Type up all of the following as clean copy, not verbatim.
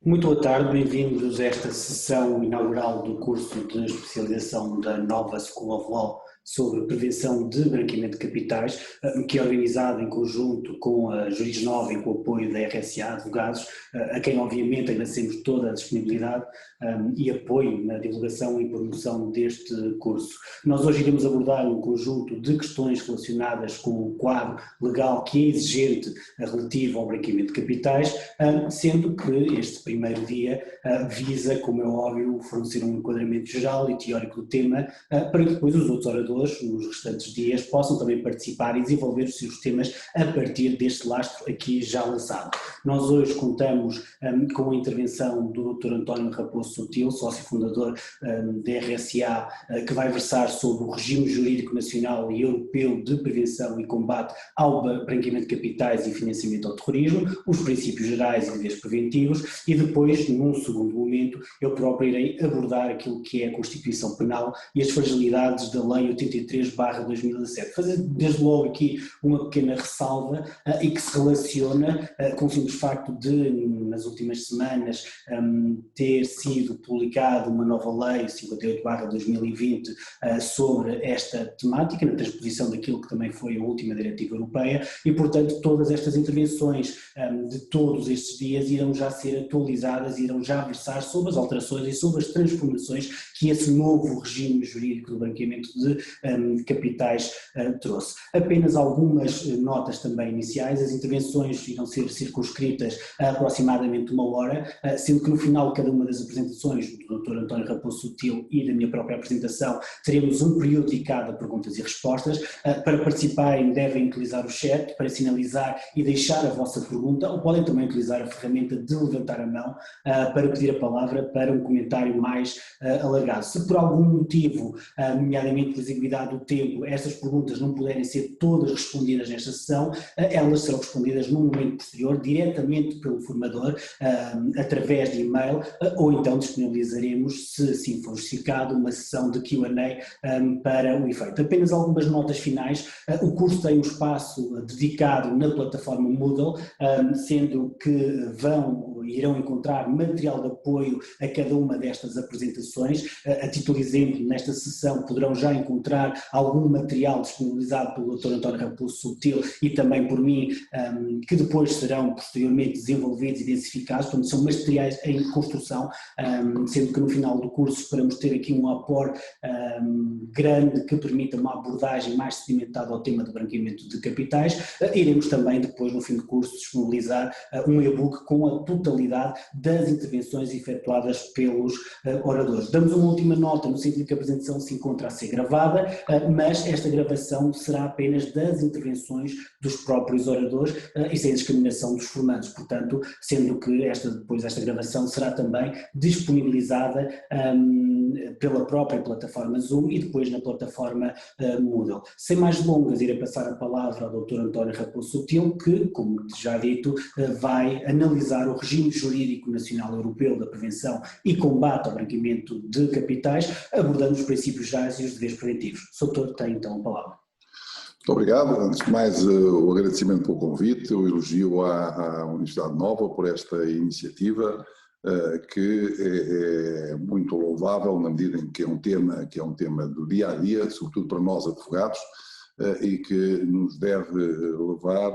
Muito boa tarde, bem-vindos a esta sessão inaugural do curso de especialização da Nova School of Law sobre prevenção de branqueamento de capitais, que é organizado em conjunto com a Juris Nova e com o apoio da RSA Advogados, a quem obviamente agradecemos toda a disponibilidade e apoio na divulgação e promoção deste curso. Nós hoje iremos abordar um conjunto de questões relacionadas com o quadro legal que é exigente relativo ao branqueamento de capitais, sendo que este primeiro dia visa, como é óbvio, fornecer um enquadramento geral e teórico do tema, para que depois os outros oradores, nos restantes dias, possam também participar e desenvolver os seus temas a partir deste lastro aqui já lançado. Nós hoje contamos com a intervenção do Dr. António Raposo Sutil, sócio fundador da RSA, que vai versar sobre o regime jurídico nacional e europeu de prevenção e combate ao branqueamento de capitais e financiamento ao terrorismo, os princípios gerais e deveres preventivos, e depois, num segundo momento, eu próprio irei abordar aquilo que é a Constituição Penal e as fragilidades da Lei 83/2017. Fazer desde logo aqui uma pequena ressalva e que se relaciona com o simples facto de, nas últimas semanas, ter sido publicada uma nova lei, 58/2020, sobre esta temática, na transposição daquilo que também foi a última diretiva europeia, e portanto todas estas intervenções de todos estes dias irão já ser atualizadas, irão já versar sobre as alterações e sobre as transformações que esse novo regime jurídico do branqueamento de capitais trouxe. Apenas algumas notas também iniciais. As intervenções irão ser circunscritas a aproximadamente 1 hora, sendo que no final de cada uma das apresentações do Dr. António Raposo Sutil e da minha própria apresentação teremos um período dedicado a perguntas e respostas. Para participarem devem utilizar o chat para sinalizar e deixar a vossa pergunta, ou podem também utilizar a ferramenta de levantar a mão para pedir a palavra para um comentário mais alargado. Se por algum motivo, nomeadamente por exiguidade do tempo, estas perguntas não puderem ser todas respondidas nesta sessão, elas serão respondidas num momento posterior, diretamente pelo formador, através de e-mail, ou então disponibilizaremos, se assim for justificado, uma sessão de Q&A para o efeito. Apenas algumas notas finais. O curso tem um espaço dedicado na plataforma Moodle, sendo que irão encontrar material de apoio a cada uma destas apresentações. A título de exemplo, nesta sessão poderão já encontrar algum material disponibilizado pelo Dr. António Raposo Sutil e também por mim, que depois serão posteriormente desenvolvidos e densificados. Portanto, são materiais em construção, sendo que no final do curso esperamos ter aqui um aporte grande que permita uma abordagem mais sedimentada ao tema do branqueamento de capitais. Iremos também depois, no fim do curso, disponibilizar um e-book com a totalidade das intervenções efetuadas pelos oradores. Damos uma última nota no sentido que a apresentação se encontra a ser gravada, mas esta gravação será apenas das intervenções dos próprios oradores e sem discriminação dos formandos, portanto, sendo que esta gravação será também disponibilizada pela própria plataforma Zoom e depois na plataforma Moodle. Sem mais delongas, irei passar a palavra ao Dr. António Raposo Sutil, que, como já dito, vai analisar o regime jurídico nacional europeu da prevenção e combate ao branqueamento de capitais, abordando os princípios gerais e os deveres preventivos. O Dr. tem então a palavra. Muito obrigado. Antes de mais, o agradecimento pelo convite, o elogio à Universidade Nova por esta iniciativa, que é muito louvável na medida em que é um tema do dia a dia, sobretudo para nós advogados, e que nos deve levar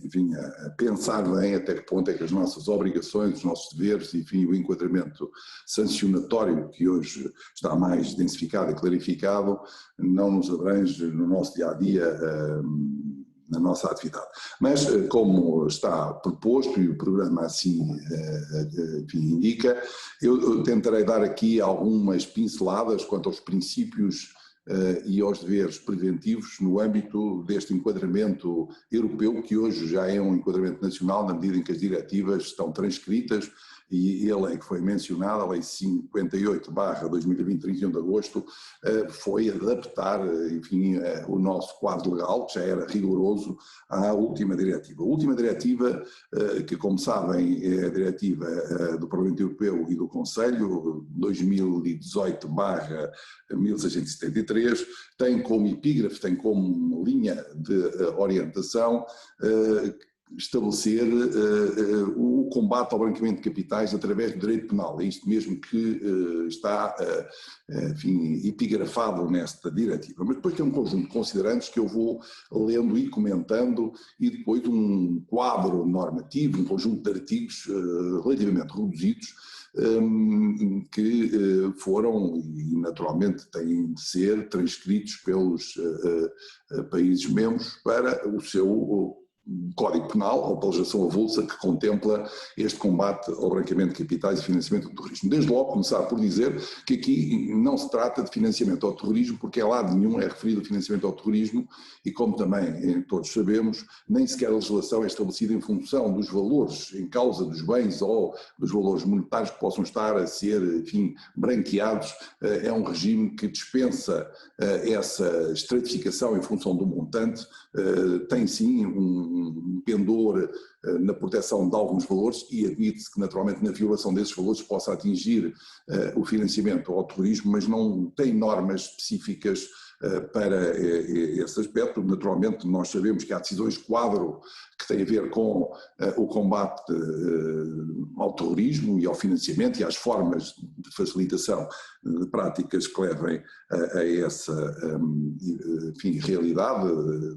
enfim, a pensar bem até que ponto é que as nossas obrigações, os nossos deveres, enfim, o enquadramento sancionatório que hoje está mais densificado e clarificado, não nos abrange no nosso dia a dia, na nossa atividade. Mas, como está proposto e o programa assim enfim, indica, eu tentarei dar aqui algumas pinceladas quanto aos princípios e aos deveres preventivos no âmbito deste enquadramento europeu, que hoje já é um enquadramento nacional na medida em que as diretivas estão transcritas e a lei que foi mencionada, a Lei 58/2020, 31 de agosto, foi adaptar, enfim, o nosso quadro legal, que já era rigoroso, à última diretiva. A última diretiva, que como sabem é a diretiva do Parlamento Europeu e do Conselho, 2018/1673, tem como epígrafe, tem como linha de orientação estabelecer o combate ao branqueamento de capitais através do direito penal. É isto mesmo que está, enfim, epigrafado nesta diretiva. Mas depois tem um conjunto de considerantes que eu vou lendo e comentando, e depois um quadro normativo, um conjunto de artigos relativamente reduzidos, que foram e naturalmente têm de ser transcritos pelos países membros para o seu Código Penal, ou pela legislação avulsa que contempla este combate ao branqueamento de capitais e financiamento do terrorismo. Desde logo começar por dizer que aqui não se trata de financiamento ao terrorismo, porque em lado nenhum é referido o financiamento ao terrorismo e, como também todos sabemos, nem sequer a legislação é estabelecida em função dos valores em causa dos bens ou dos valores monetários que possam estar a ser, enfim, branqueados. É um regime que dispensa essa estratificação em função do montante, tem sim um pendor na proteção de alguns valores e admite-se que naturalmente na violação desses valores possa atingir o financiamento ao terrorismo, mas não tem normas específicas para esse aspecto. Naturalmente nós sabemos que há decisões quadro que têm a ver com o combate ao terrorismo e ao financiamento e às formas de facilitação de práticas que levem a essa, enfim, realidade,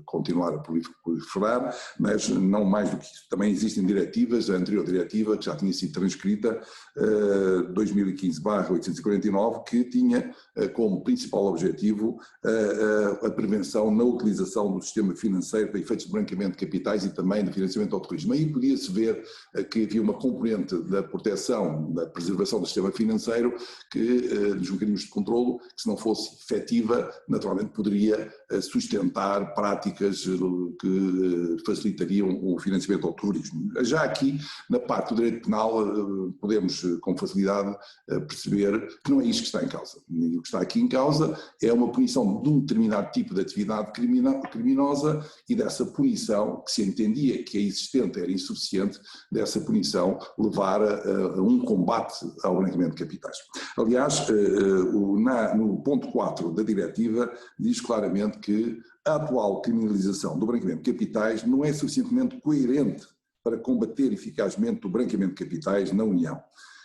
continuar a proliferar, mas não mais do que isso. Também existem diretivas, a anterior diretiva, que já tinha sido transcrita, 2015/849, que tinha como principal objetivo a prevenção na utilização do sistema financeiro para efeitos de branqueamento de capitais e também de financiamento ao terrorismo. Aí podia-se ver que havia uma componente da proteção, da preservação do sistema financeiro, que dos mecanismos de controlo, que se não fosse efetiva, naturalmente poderia sustentar práticas que facilitariam o financiamento ao terrorismo. Já aqui, na parte do direito penal, podemos com facilidade perceber que não é isto que está em causa. O que está aqui em causa é uma punição de um determinado tipo de atividade criminosa e dessa punição, que se entendia que a existente era insuficiente, dessa punição levar a um combate ao branqueamento de capitais. Aliás, no ponto 4 da diretiva diz claramente que a atual criminalização do branqueamento de capitais não é suficientemente coerente para combater eficazmente o branqueamento de capitais na União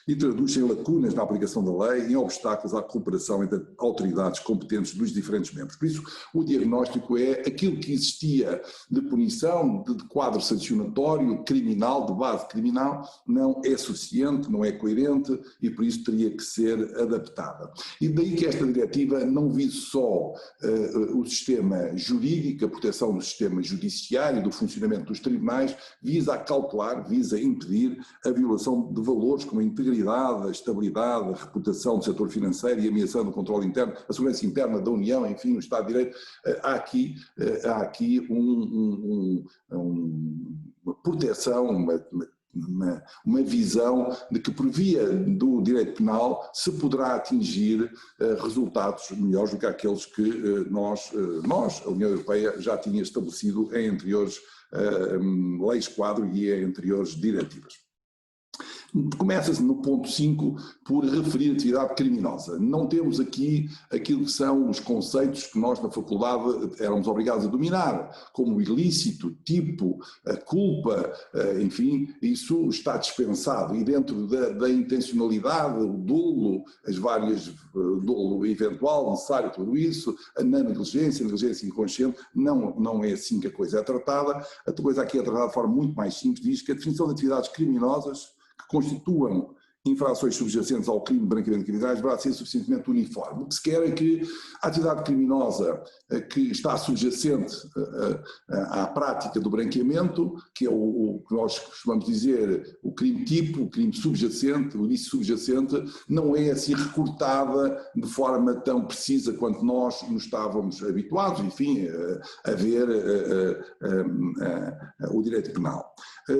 e traduz-se em lacunas na aplicação da lei e em obstáculos à cooperação entre autoridades competentes dos diferentes membros. Por isso, o diagnóstico é aquilo que existia de punição, de quadro sancionatório, criminal, de base criminal, não é suficiente, não é coerente e por isso teria que ser adaptada. E daí que esta diretiva não vise só o sistema jurídico, a proteção do sistema judiciário, do funcionamento dos tribunais, visa acautelar, visa impedir a violação de valores como a integridade, a estabilidade, a reputação do setor financeiro e ameaçando o controle interno, a segurança interna da União, enfim, o Estado de Direito. Há aqui uma proteção, uma visão de que por via do direito penal se poderá atingir resultados melhores do que aqueles que nós, a União Europeia, já tinha estabelecido em anteriores leis quadro e em anteriores diretivas. Começa-se no ponto 5 por referir a atividade criminosa. Não temos aqui aquilo que são os conceitos que nós na faculdade éramos obrigados a dominar, como o ilícito, tipo, a culpa, enfim, isso está dispensado. E dentro da intencionalidade, o dolo, as várias, dolo eventual, necessário, tudo isso, a negligência inconsciente, não é assim que a coisa é tratada. A coisa aqui é tratada de forma muito mais simples, diz que a definição de atividades criminosas que constituam infrações subjacentes ao crime de branqueamento de capitais deverá ser suficientemente uniforme. O que se quer é que a atividade criminosa que está subjacente à prática do branqueamento, que é o que nós costumamos dizer o crime tipo, o crime subjacente, o ilícito subjacente, não é assim recortada de forma tão precisa quanto nós nos estávamos habituados, enfim, a ver o direito penal.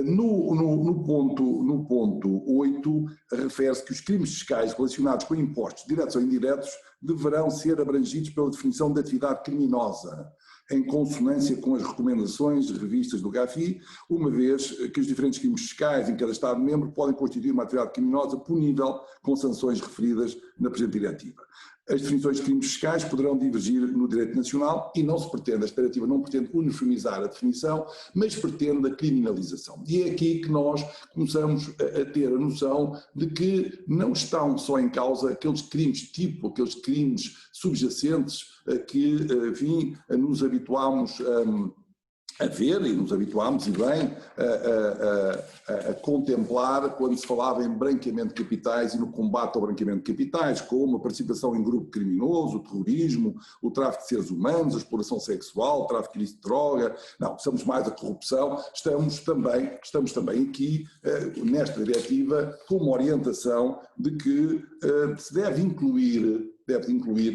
No ponto 8, refere-se que os crimes fiscais relacionados com impostos diretos ou indiretos deverão ser abrangidos pela definição de atividade criminosa, em consonância com as recomendações revistas do GAFI, uma vez que os diferentes crimes fiscais em cada Estado-membro podem constituir uma atividade criminosa punível com sanções referidas na presente diretiva. As definições de crimes fiscais poderão divergir no direito nacional e não se pretende, esta diretiva não pretende uniformizar a definição, mas pretende a criminalização. E é aqui que nós começamos a ter a noção de que não estão só em causa aqueles crimes tipo, aqueles crimes subjacentes que, enfim, nos habituámos a ver e nos habituámos, e bem, a contemplar quando se falava em branqueamento de capitais e no combate ao branqueamento de capitais, como a participação em grupo criminoso, o terrorismo, o tráfico de seres humanos, a exploração sexual, o tráfico ilícito de droga. Não, estamos mais a corrupção. Estamos também aqui, nesta diretiva, com uma orientação de que se deve incluir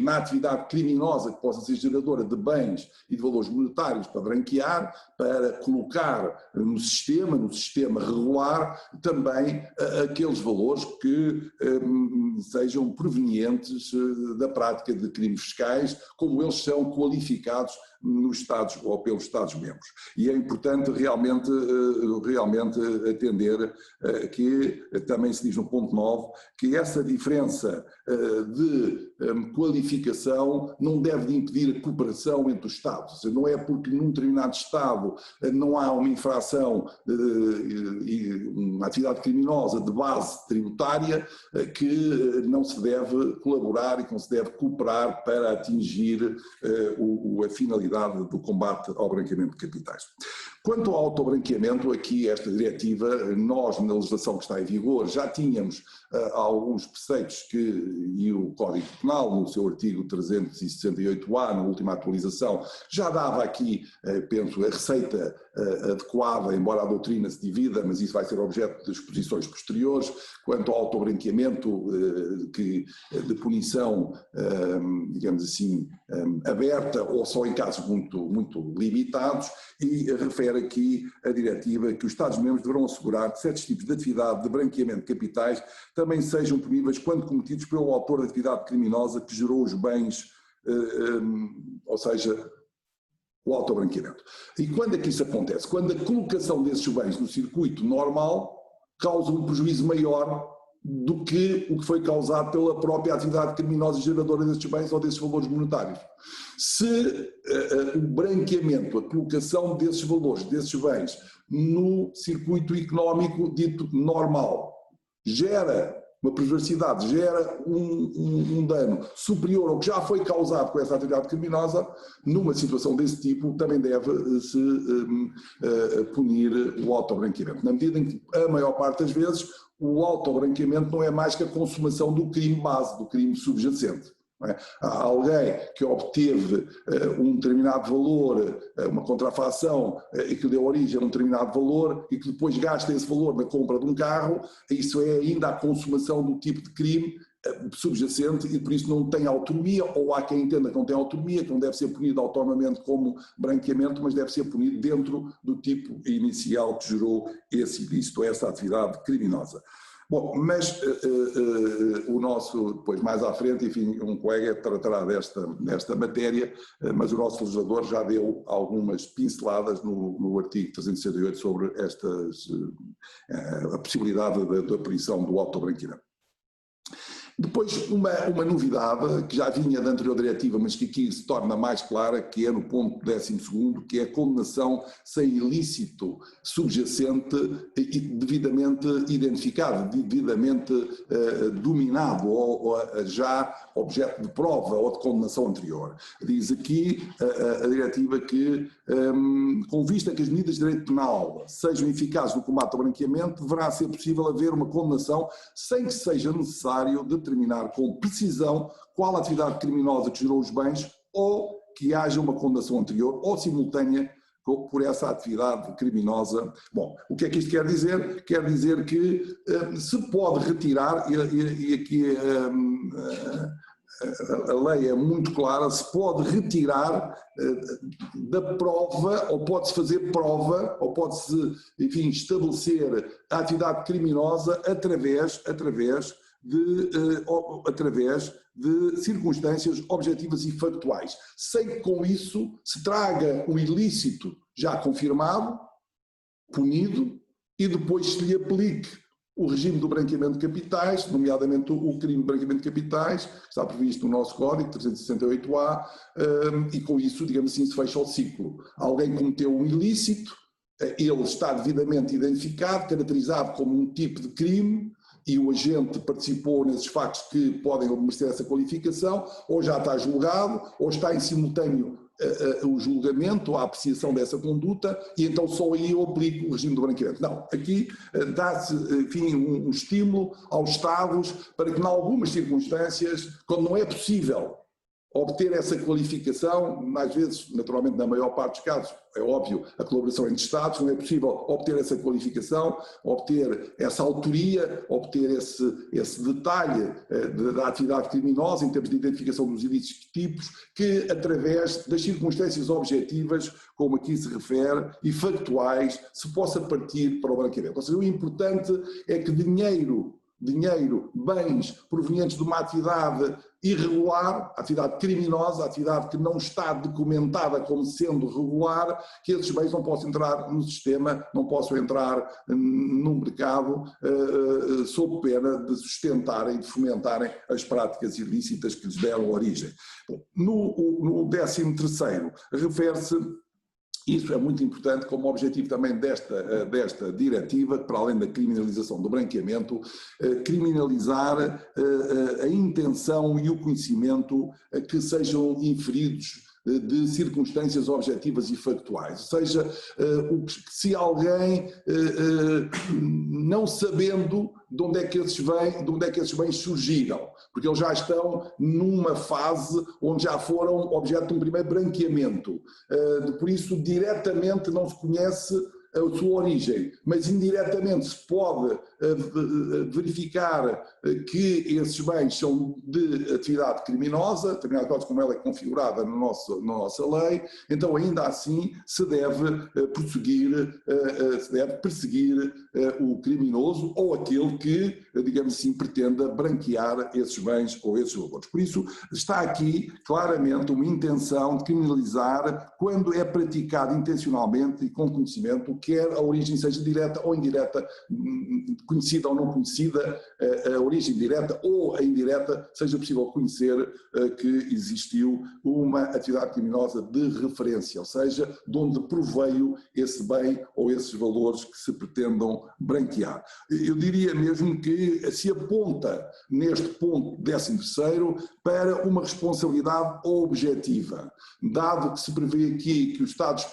na atividade criminosa que possa ser geradora de bens e de valores monetários para branquear, para colocar no sistema regular, também aqueles valores que sejam provenientes da prática de crimes fiscais, como eles são qualificados nos Estados ou pelos Estados-membros. E é importante realmente atender que também se diz no ponto 9 que essa diferença de qualificação não deve impedir a cooperação entre os Estados. Não é porque num determinado Estado não há uma infração e uma atividade criminosa de base tributária que não se deve colaborar e que não se deve cooperar para atingir a finalidade do combate ao branqueamento de capitais. Quanto ao autobranqueamento, aqui esta diretiva, nós na legislação que está em vigor já tínhamos alguns preceitos e o Código Penal, no seu artigo 368A, na última atualização, já dava aqui, penso, a receita adequada, embora a doutrina se divida, mas isso vai ser objeto de exposições posteriores. Quanto ao autobranqueamento de punição, digamos assim, aberta ou só em casos muito limitados, e refere aqui a diretiva que os Estados-membros deverão assegurar que certos tipos de atividade de branqueamento de capitais também sejam puníveis quando cometidos pelo autor da atividade criminosa que gerou os bens, ou seja, o autobranqueamento. E quando é que isso acontece? Quando a colocação desses bens no circuito normal causa um prejuízo maior do que o que foi causado pela própria atividade criminosa geradora desses bens ou desses valores monetários. Se o branqueamento, a colocação desses valores, desses bens, no circuito económico dito normal, gera uma perversidade, gera um dano superior ao que já foi causado com essa atividade criminosa, numa situação desse tipo também deve-se punir o autobranqueamento. Na medida em que, a maior parte das vezes, o autobranqueamento não é mais que a consumação do crime base, do crime subjacente. Há alguém que obteve um determinado valor, uma contrafação e que deu origem a um determinado valor e que depois gasta esse valor na compra de um carro, isso é ainda a consumação do tipo de crime subjacente e por isso não tem autonomia, ou há quem entenda que não tem autonomia, que não deve ser punido autonomamente como branqueamento, mas deve ser punido dentro do tipo inicial que gerou esse ilícito, essa atividade criminosa. Bom, mas o nosso, depois mais à frente, enfim, um colega tratará desta matéria, mas o nosso legislador já deu algumas pinceladas no artigo 368 sobre a possibilidade da punição do autobranqueamento. Depois, uma novidade que já vinha da anterior diretiva, mas que aqui se torna mais clara, que é no ponto 12º, que é a condenação sem ilícito subjacente e devidamente identificado, devidamente dominado ou já objeto de prova ou de condenação anterior. Diz aqui a diretiva que, com vista que as medidas de direito penal sejam eficazes no combate ao branqueamento, deverá ser possível haver uma condenação sem que seja necessário determinar com precisão qual a atividade criminosa que gerou os bens ou que haja uma condenação anterior ou simultânea por essa atividade criminosa. Bom, o que é que isto quer dizer? Quer dizer que se pode retirar, e aqui a lei é muito clara, se pode retirar da prova, ou pode-se fazer prova, ou pode-se, enfim, estabelecer a atividade criminosa através de circunstâncias objetivas e factuais, sem que com isso se traga um ilícito já confirmado, punido, e depois se lhe aplique o regime do branqueamento de capitais, nomeadamente o crime de branqueamento de capitais, que está previsto no nosso Código 368A, e com isso, digamos assim, se fecha o ciclo. Alguém cometeu um ilícito, ele está devidamente identificado, caracterizado como um tipo de crime, e o agente participou nesses factos que podem merecer essa qualificação, ou já está julgado, ou está em simultâneo o julgamento, a apreciação dessa conduta, e então só aí eu aplico o regime do branqueamento. Não, aqui dá-se, enfim, um estímulo aos Estados para que, em algumas circunstâncias, quando não é possível obter essa qualificação, às vezes, naturalmente, na maior parte dos casos, é óbvio, a colaboração entre Estados, não é possível obter essa qualificação, obter essa autoria, obter esse detalhe da atividade criminosa em termos de identificação dos ilícitos tipos, que através das circunstâncias objetivas, como aqui se refere, e factuais, se possa partir para o branqueamento. Ou seja, o importante é que dinheiro, bens provenientes de uma atividade irregular, atividade criminosa, atividade que não está documentada como sendo regular, que esses bens não possam entrar no sistema, não possam entrar no mercado sob pena de sustentarem, de fomentarem as práticas ilícitas que lhes deram origem. No 13º, refere-se. Isso é muito importante como objetivo também desta diretiva, para além da criminalização do branqueamento, criminalizar a intenção e o conhecimento que sejam inferidos de circunstâncias objetivas e factuais. Ou seja, se alguém, não sabendo de onde é que esses bens surgiram, porque eles já estão numa fase onde já foram objeto de um primeiro branqueamento. Por isso, diretamente não se conhece a sua origem, mas indiretamente se pode verificar que esses bens são de atividade criminosa, determinadas como ela é configurada na nossa lei, então ainda assim se deve perseguir o criminoso ou aquele que, digamos assim, pretenda branquear esses bens ou esses valores. Por isso está aqui claramente uma intenção de criminalizar quando é praticado intencionalmente e com conhecimento, quer a origem seja direta ou indireta, conhecida ou não conhecida, a origem direta ou a indireta, seja possível conhecer que existiu uma atividade criminosa de referência, ou seja, de onde proveio esse bem ou esses valores que se pretendam branquear. Eu diria mesmo que se aponta neste ponto 13º para uma responsabilidade objetiva, dado que se prevê aqui que os Estados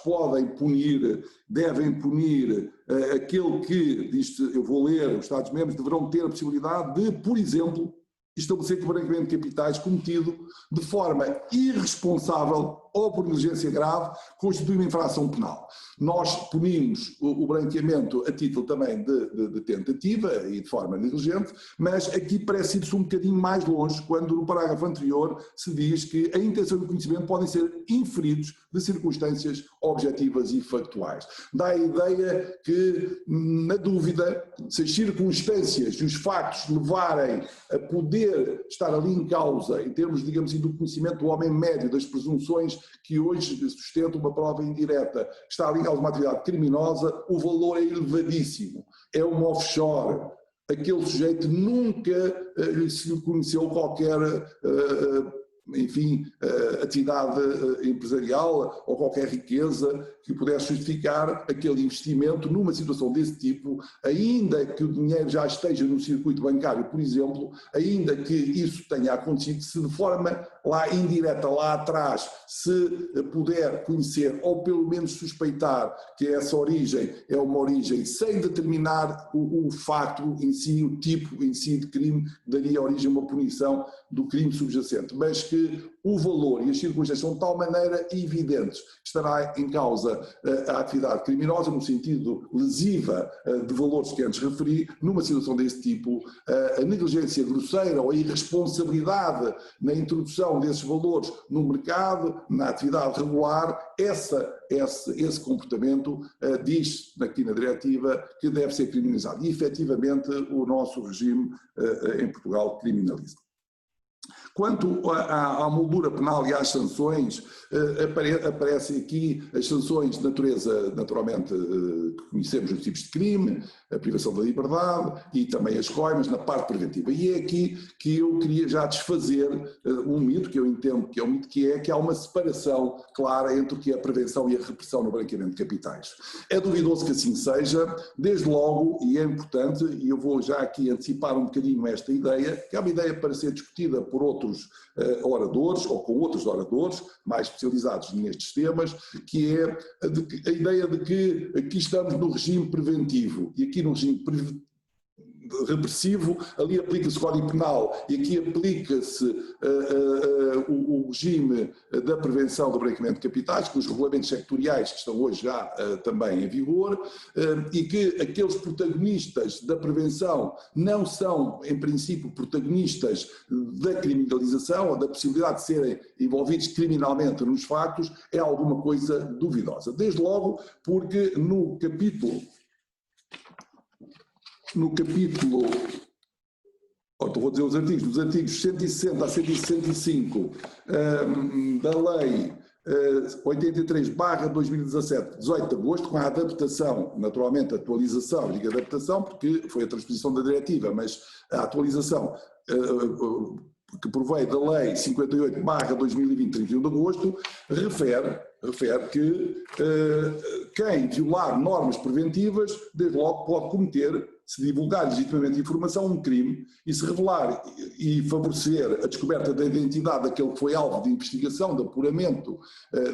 devem punir aquele que, diz, eu vou ler, os Estados-membros deverão ter a possibilidade de, por exemplo, estabelecer que o branqueamento de capitais cometido de forma irresponsável ou por negligência grave constitui uma infração penal. Nós punimos o branqueamento a título também de tentativa e de forma negligente, mas aqui parece ir-se um bocadinho mais longe quando no parágrafo anterior se diz que a intenção e o conhecimento podem ser inferidos de circunstâncias objetivas e factuais. Dá a ideia que, na dúvida, se as circunstâncias e os factos levarem a poder estar ali em causa, em termos, digamos assim, do conhecimento do homem médio, das presunções que hoje sustentam uma prova indireta, está ali em causa uma atividade criminosa, o valor é elevadíssimo, é uma offshore. Aquele sujeito nunca se lhe conheceu qualquer atividade empresarial ou qualquer riqueza que pudesse justificar aquele investimento numa situação desse tipo, ainda que o dinheiro já esteja no circuito bancário, por exemplo, ainda que isso tenha acontecido, se de forma lá indireta, lá atrás, se puder conhecer ou pelo menos suspeitar que essa origem é uma origem sem determinar o facto em si, o tipo em si de crime, daria origem a uma punição do crime subjacente, mas que o valor e as circunstâncias são de tal maneira evidentes que estará em causa a atividade criminosa no sentido lesiva de valores que antes referi, numa situação desse tipo, a negligência grosseira ou a irresponsabilidade na introdução desses valores no mercado, na atividade regular, esse comportamento diz aqui na diretiva que deve ser criminalizado. E efetivamente o nosso regime em Portugal criminaliza. Quanto à moldura penal e às sanções, aparecem aqui as sanções de natureza, naturalmente, que conhecemos os tipos de crime, a privação da liberdade e também as coimas na parte preventiva. E é aqui que eu queria já desfazer um mito, que eu entendo que é um mito, que há uma separação clara entre o que é a prevenção e a repressão no branqueamento de capitais. É duvidoso que assim seja, desde logo, e é importante, e eu vou já aqui antecipar um bocadinho esta ideia, que é uma ideia para ser discutida por outros oradores, ou com outros oradores, mais especializados nestes temas, que é a ideia de que aqui estamos no regime preventivo, e aqui no regime repressivo, ali aplica-se o Código Penal e aqui aplica-se o regime da prevenção do branqueamento de capitais, com os regulamentos sectoriais que estão hoje já também em vigor, e que aqueles protagonistas da prevenção não são, em princípio, protagonistas da criminalização ou da possibilidade de serem envolvidos criminalmente nos factos, é alguma coisa duvidosa. Desde logo porque no capítulo, vou dizer os artigos, dos artigos 160 a 165 da Lei 83/2017, 18 de agosto, com a adaptação, naturalmente atualização, digo adaptação porque foi a transposição da diretiva, mas a atualização que provém da Lei 58/2020, 31 de agosto, refere que quem violar normas preventivas, desde logo pode cometer, se divulgar legitimamente informação, um crime, e se revelar e favorecer a descoberta da identidade daquele que foi alvo de investigação, de apuramento,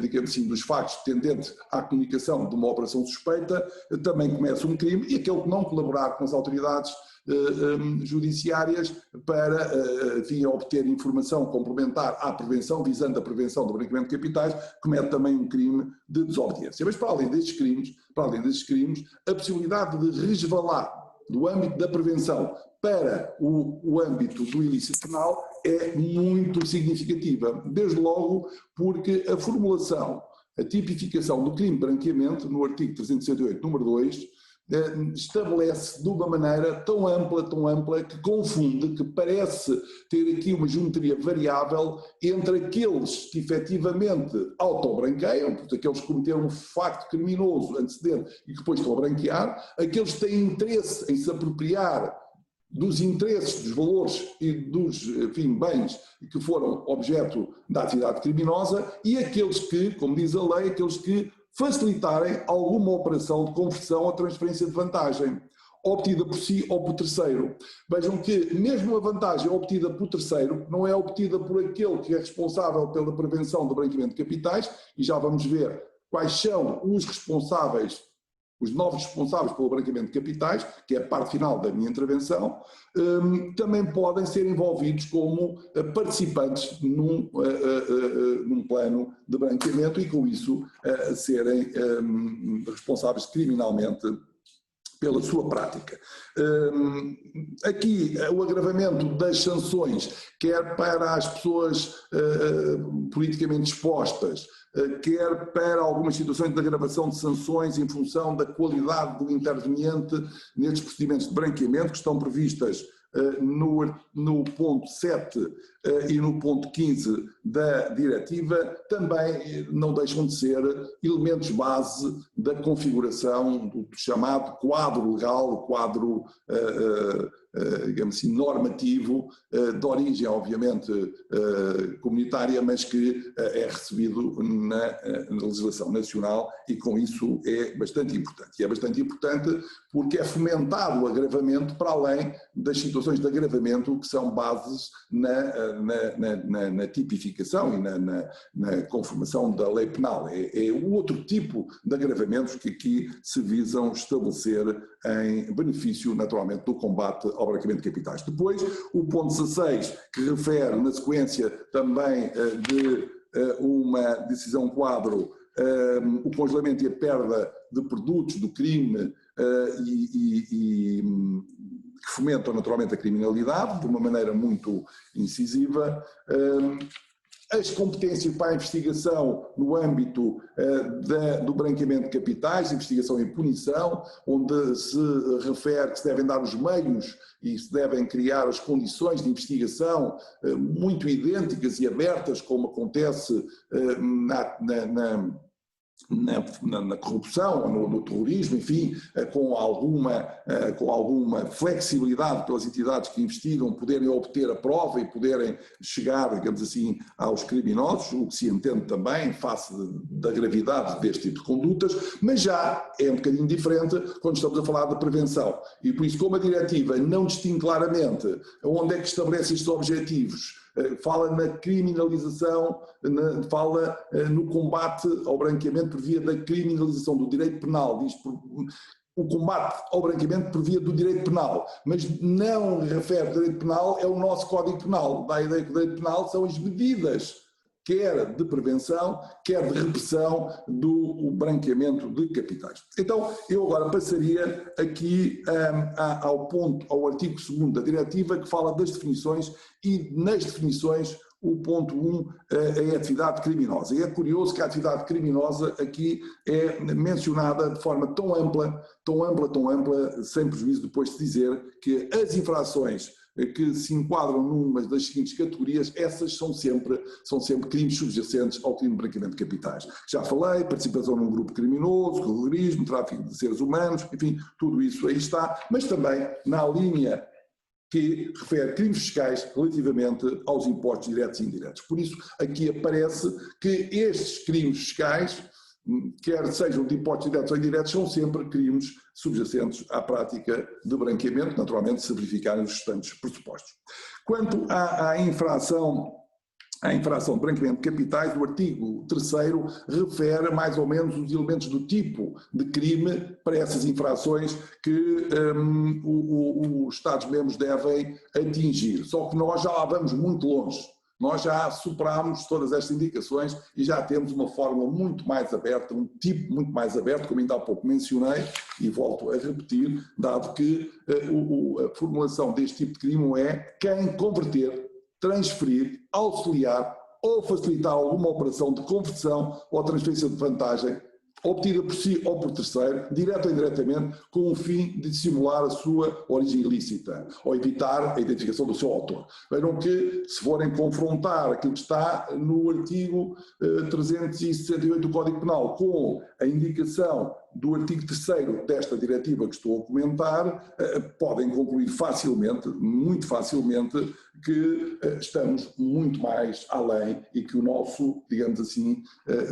digamos assim, dos factos tendentes à comunicação de uma operação suspeita, também comete um crime, e aquele que não colaborar com as autoridades judiciárias para, enfim, obter informação complementar à prevenção, visando a prevenção do branqueamento de capitais, comete também um crime de desobediência. Mas para além destes crimes, a possibilidade de resvalar do âmbito da prevenção para o âmbito do ilícito penal é muito significativa, desde logo porque a formulação, a tipificação do crime de branqueamento, no artigo 368, número 2, estabelece de uma maneira tão ampla, que confunde, que parece ter aqui uma geometria variável entre aqueles que efetivamente autobranqueiam, portanto aqueles que cometeram um facto criminoso antecedente e que depois estão a branquear, aqueles que têm interesse em se apropriar dos interesses, dos valores e dos, enfim, bens que foram objeto da atividade criminosa, e aqueles que, como diz a lei, aqueles que facilitarem alguma operação de conversão ou transferência de vantagem, obtida por si ou por terceiro. Vejam que mesmo a vantagem obtida por terceiro não é obtida por aquele que é responsável pela prevenção do branqueamento de capitais, e já vamos ver quais são os responsáveis, os novos responsáveis pelo branqueamento de capitais, que é a parte final da minha intervenção, também podem ser envolvidos como participantes num plano de branqueamento e com isso serem responsáveis criminalmente pela sua prática. Aqui o agravamento das sanções, quer para as pessoas politicamente expostas, quer para algumas situações de agravação de sanções em função da qualidade do interveniente nestes procedimentos de branqueamento que estão previstas no ponto 7 e no ponto 15 da diretiva, também não deixam de ser elementos base da configuração do chamado quadro legal, quadro, digamos assim, normativo, de origem, obviamente, comunitária, mas que é recebido na legislação nacional, e com isso é bastante importante. E é bastante importante porque é fomentado o agravamento para além das situações de agravamento que são bases na tipificação e na conformação da lei penal. É o outro tipo de agravamentos que aqui se visam estabelecer em benefício, naturalmente, do combate ao branqueamento de capitais. Depois, o ponto 16, que refere na sequência também de uma decisão quadro, o congelamento e a perda de produtos do crime que fomentam naturalmente a criminalidade de uma maneira muito incisiva. as competências para a investigação no âmbito do branqueamento de capitais, investigação e punição, onde se refere que se devem dar os meios e se devem criar as condições de investigação muito idênticas e abertas, como acontece na corrupção, no terrorismo, enfim, com alguma flexibilidade pelas entidades que investigam, poderem obter a prova e poderem chegar, digamos assim, aos criminosos, o que se entende também, face da gravidade deste tipo de condutas, mas já é um bocadinho diferente quando estamos a falar de prevenção. E por isso, como a diretiva não distingue claramente onde é que estabelece estes objetivos, fala na criminalização, fala no combate ao branqueamento por via da criminalização do direito penal, diz o combate ao branqueamento por via do direito penal, mas não refere ao direito penal, é o nosso Código Penal, dá a ideia que o direito penal são as medidas, quer de prevenção, quer de repressão do branqueamento de capitais. Então, eu agora passaria aqui ao artigo 2º da diretiva, que fala das definições, e nas definições o ponto 1 é a atividade criminosa. E é curioso que a atividade criminosa aqui é mencionada de forma tão ampla, sem prejuízo depois de dizer que as infrações que se enquadram numa das seguintes categorias, essas são sempre crimes subjacentes ao crime de branqueamento de capitais. Já falei, participação num grupo criminoso, terrorismo, tráfico de seres humanos, enfim, tudo isso aí está, mas também na linha que refere crimes fiscais relativamente aos impostos diretos e indiretos. Por isso, aqui aparece que estes crimes fiscais, quer sejam de impostos diretos ou indiretos, são sempre crimes subjacentes à prática de branqueamento, naturalmente se verificarem os restantes pressupostos. Quanto à infração de branqueamento de capitais, o artigo 3º refere mais ou menos os elementos do tipo de crime para essas infrações que os Estados-membros devem atingir. Só que nós já lá vamos muito longe. Nós já superámos todas estas indicações e já temos uma fórmula muito mais aberta, um tipo muito mais aberto, como ainda há pouco mencionei, e volto a repetir, dado que a formulação deste tipo de crime é quem converter, transferir, auxiliar ou facilitar alguma operação de conversão ou transferência de vantagem obtida por si ou por terceiro, direto ou indiretamente, com o fim de dissimular a sua origem ilícita ou evitar a identificação do seu autor. Vejam que, se forem confrontar aquilo que está no artigo 368 do Código Penal com a indicação do artigo 3º desta diretiva que estou a comentar, podem concluir facilmente, muito facilmente, que estamos muito mais além e que o nosso, digamos assim,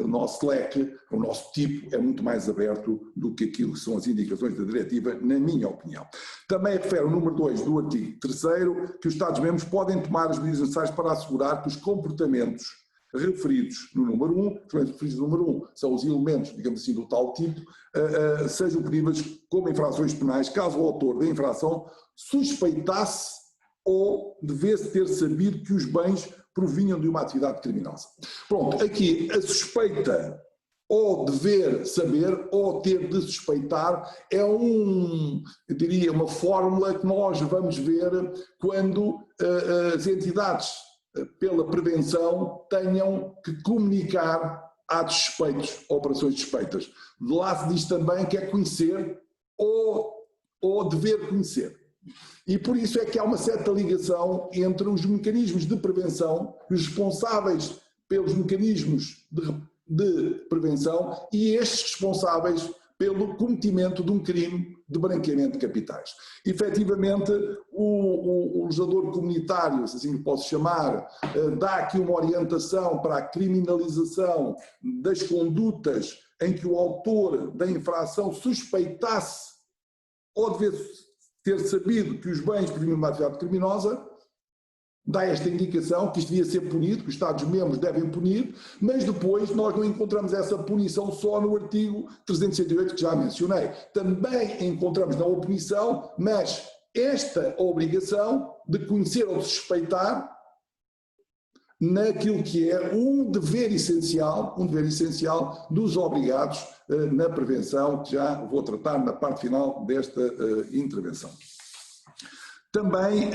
o nosso leque, o nosso tipo é muito mais aberto do que aquilo que são as indicações da diretiva, na minha opinião. Também refere o número 2 do artigo 3º que os Estados-membros podem tomar as medidas necessárias para assegurar que os comportamentos referidos no número 1, os referidos no número 1 são os elementos, digamos assim, do tal tipo, sejam puníveis como infrações penais, caso o autor da infração suspeitasse ou devesse ter sabido que os bens provinham de uma atividade criminosa. Pronto, aqui a suspeita ou dever saber ou ter de suspeitar é eu diria, uma fórmula que nós vamos ver quando as entidades pela prevenção tenham que comunicar atos suspeitos, operações suspeitas. De lá se diz também que é conhecer ou dever conhecer. E por isso é que há uma certa ligação entre os mecanismos de prevenção, os responsáveis pelos mecanismos de prevenção e estes responsáveis pelo cometimento de um crime de branqueamento de capitais. Efetivamente, o legislador comunitário, se assim lhe posso chamar, dá aqui uma orientação para a criminalização das condutas em que o autor da infração suspeitasse ou devesse ter sabido que os bens provinham de uma atividade criminosa, dá esta indicação que isto devia ser punido, que os Estados-membros devem punir, mas depois nós não encontramos essa punição só no artigo 368 que já mencionei. Também encontramos não a punição, mas esta obrigação de conhecer ou de suspeitar naquilo que é um dever essencial dos obrigados na prevenção, que já vou tratar na parte final desta intervenção. Também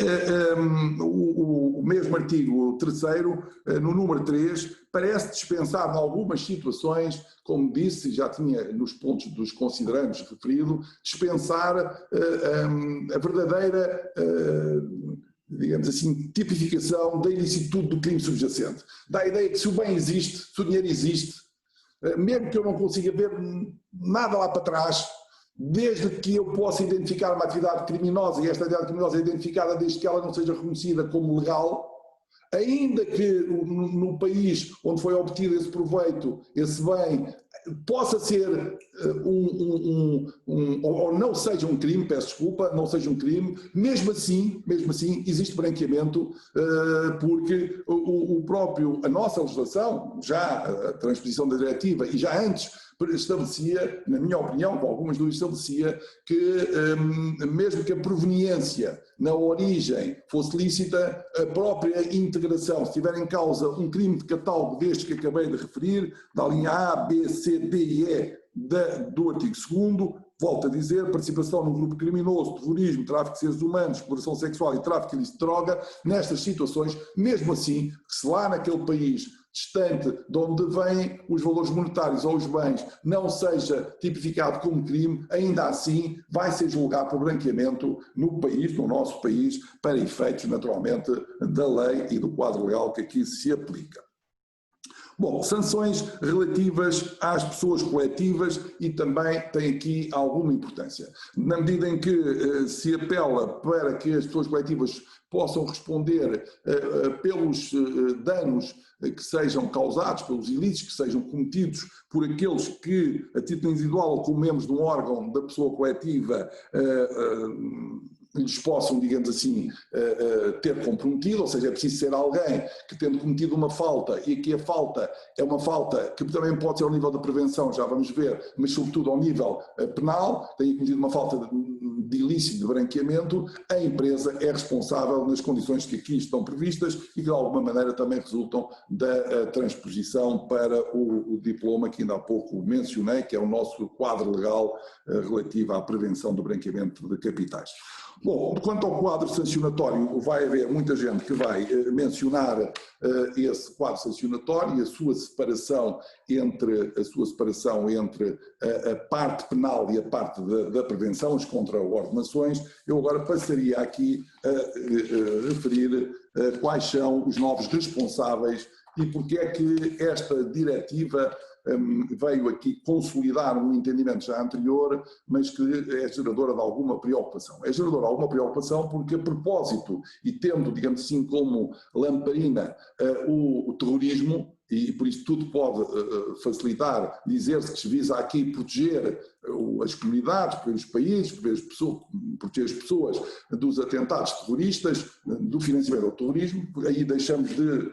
o mesmo artigo 3º, no número 3, parece dispensar em algumas situações, como disse, já tinha nos pontos dos considerandos referido, dispensar a verdadeira, digamos assim, tipificação da ilicitude do crime subjacente. Dá a ideia que se o bem existe, se o dinheiro existe, mesmo que eu não consiga ver nada lá para trás, desde que eu possa identificar uma atividade criminosa, e esta atividade criminosa é identificada desde que ela não seja reconhecida como legal, ainda que no país onde foi obtido esse proveito, esse bem, possa ser ou não seja um crime, peço desculpa, não seja um crime, mesmo assim existe branqueamento, porque a nossa legislação, já a transposição da diretiva e já antes estabelecia, na minha opinião, com algumas dúvidas, estabelecia que mesmo que a proveniência na origem fosse lícita, a própria integração, se tiver em causa um crime de catálogo destes que acabei de referir, da linha A, B, C, D e E do artigo 2º, volto a dizer, participação num grupo criminoso, terrorismo, tráfico de seres humanos, exploração sexual e tráfico ilícito de droga, nestas situações, mesmo assim, se lá naquele país distante de onde vêm os valores monetários ou os bens não seja tipificado como crime, ainda assim vai ser julgado por branqueamento no país, no nosso país, para efeitos naturalmente da lei e do quadro legal que aqui se aplica. Bom, sanções relativas às pessoas coletivas e também tem aqui alguma importância, na medida em que se apela para que as pessoas coletivas possam responder pelos danos que sejam causados, pelos ilícitos que sejam cometidos por aqueles que, a título individual, como membros de um órgão da pessoa coletiva, lhes possam, digamos assim, ter comprometido, ou seja, é preciso ser alguém que, tendo cometido uma falta, e aqui a falta é uma falta que também pode ser ao nível da prevenção, já vamos ver, mas sobretudo ao nível penal, tenha cometido uma falta de ilícito, de branqueamento, a empresa é responsável nas condições que aqui estão previstas e que de alguma maneira também resultam da transposição para o diploma que ainda há pouco mencionei, que é o nosso quadro legal relativo à prevenção do branqueamento de capitais. Bom, quanto ao quadro sancionatório, vai haver muita gente que vai mencionar esse quadro sancionatório e a sua separação entre a parte penal e a parte da prevenção, as contraordenações. Eu agora passaria aqui a referir quais são os novos responsáveis e porque é que esta diretiva veio aqui consolidar um entendimento já anterior, mas que é geradora de alguma preocupação. É geradora de alguma preocupação porque, a propósito, e tendo, digamos assim, como lamparina o terrorismo, e por isso tudo pode facilitar dizer-se que se visa aqui proteger as comunidades, proteger os países, proteger as pessoas dos atentados terroristas, do financiamento ao terrorismo. Aí deixamos de,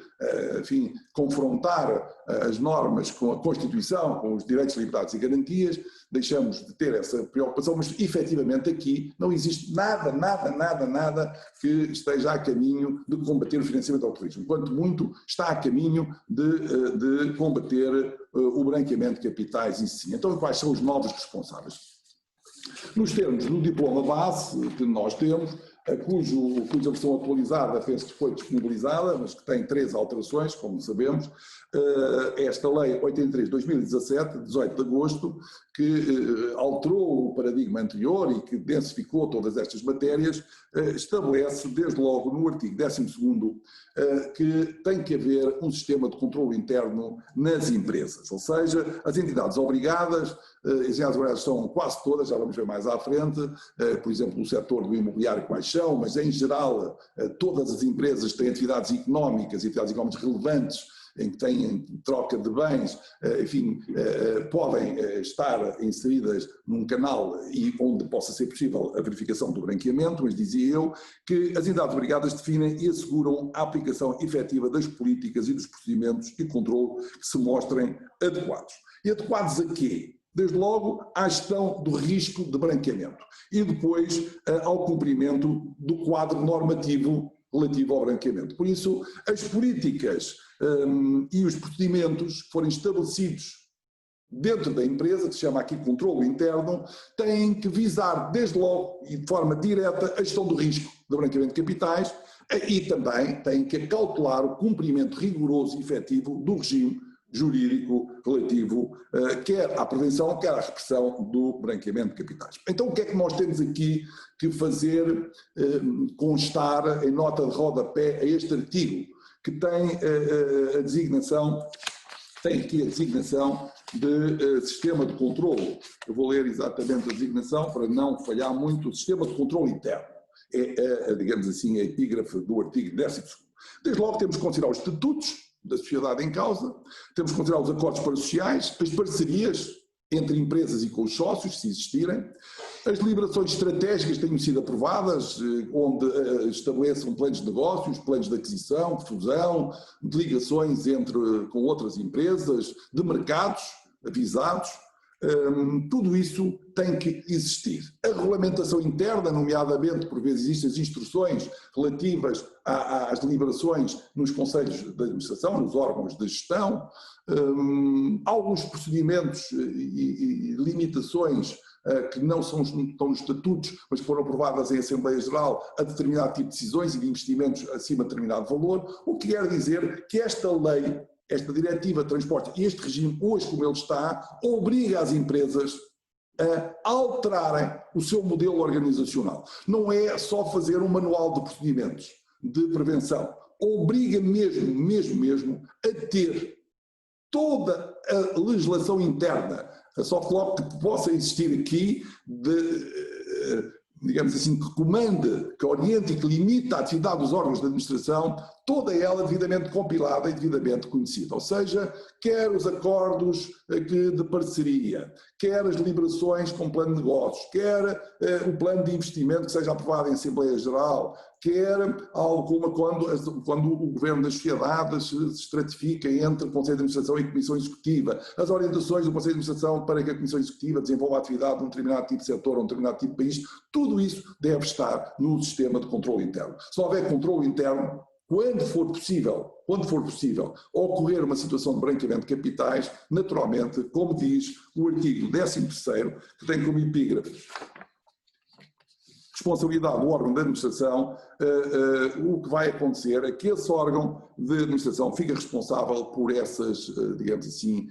enfim, confrontar as normas com a Constituição, com os direitos, liberdades e garantias, deixamos de ter essa preocupação, mas efetivamente aqui não existe nada que esteja a caminho de combater o financiamento ao terrorismo, quanto muito está a caminho de combater o branqueamento de capitais e sim. Então quais são os novos responsáveis? Nos termos do diploma base que nós temos, cuja versão atualizada penso que foi disponibilizada, mas que tem 3 alterações, como sabemos, esta lei 83 de 2017, 18 de agosto, que alterou o paradigma anterior e que densificou todas estas matérias, estabelece desde logo no artigo 12º que tem que haver um sistema de controle interno nas empresas, ou seja, as entidades obrigadas, as entidades obrigadas são quase todas, já vamos ver mais à frente, por exemplo, no setor do imobiliário quais são, mas em geral todas as empresas têm atividades económicas relevantes, em que têm troca de bens, enfim, podem estar inseridas num canal e onde possa ser possível a verificação do branqueamento, mas dizia eu que as entidades obrigadas definem e asseguram a aplicação efetiva das políticas e dos procedimentos e controle que se mostrem adequados. E adequados a quê? Desde logo à gestão do risco de branqueamento e depois ao cumprimento do quadro normativo relativo ao branqueamento. Por isso, as políticas e os procedimentos forem estabelecidos dentro da empresa, que se chama aqui controle interno, têm que visar desde logo e de forma direta a gestão do risco do branqueamento de capitais e também têm que acautelar o cumprimento rigoroso e efetivo do regime jurídico relativo quer à prevenção, quer à repressão do branqueamento de capitais. Então o que é que nós temos aqui que fazer constar em nota de rodapé a este artigo, que tem a designação, tem aqui a designação de sistema de controle. Eu vou ler exatamente a designação para não falhar muito. O sistema de controle interno é, digamos assim, a epígrafe do artigo 12º. Desde logo temos que considerar os estatutos da sociedade em causa, temos que considerar os acordos parasociais, as parcerias entre empresas e com os sócios, se existirem, as deliberações estratégicas que tenham sido aprovadas, onde estabeleçam planos de negócios, planos de aquisição, de fusão, de ligações com outras empresas, de mercados avisados, tudo isso tem que existir. A regulamentação interna, nomeadamente, por vezes existem as instruções relativas às deliberações nos conselhos de administração, nos órgãos de gestão, alguns procedimentos e limitações que não estão nos estatutos, mas que foram aprovadas em Assembleia Geral a determinado tipo de decisões e de investimentos acima de determinado valor, o que quer dizer que esta lei, esta diretiva de transporte e este regime, hoje como ele está, obriga as empresas a alterarem o seu modelo organizacional. Não é só fazer um manual de procedimentos de prevenção, obriga mesmo a ter toda a legislação interna, a soft law que possa existir aqui, digamos assim, que comanda, que orienta e que limita a atividade dos órgãos de administração, toda ela devidamente compilada e devidamente conhecida. Ou seja, quer os acordos de parceria, quer as deliberações com plano de negócios, quer o plano de investimento que seja aprovado em Assembleia Geral, quer alguma quando o governo das sociedades se estratifica entre o Conselho de Administração e a Comissão Executiva, as orientações do Conselho de Administração para que a Comissão Executiva desenvolva a atividade de um determinado tipo de setor ou um determinado tipo de país, tudo isso deve estar no sistema de controle interno. Se não houver controle interno, quando for possível ocorrer uma situação de branqueamento de capitais, naturalmente, como diz o artigo 13º, que tem como epígrafe responsabilidade do órgão de administração, o que vai acontecer é que esse órgão de administração fica responsável por essas, digamos assim,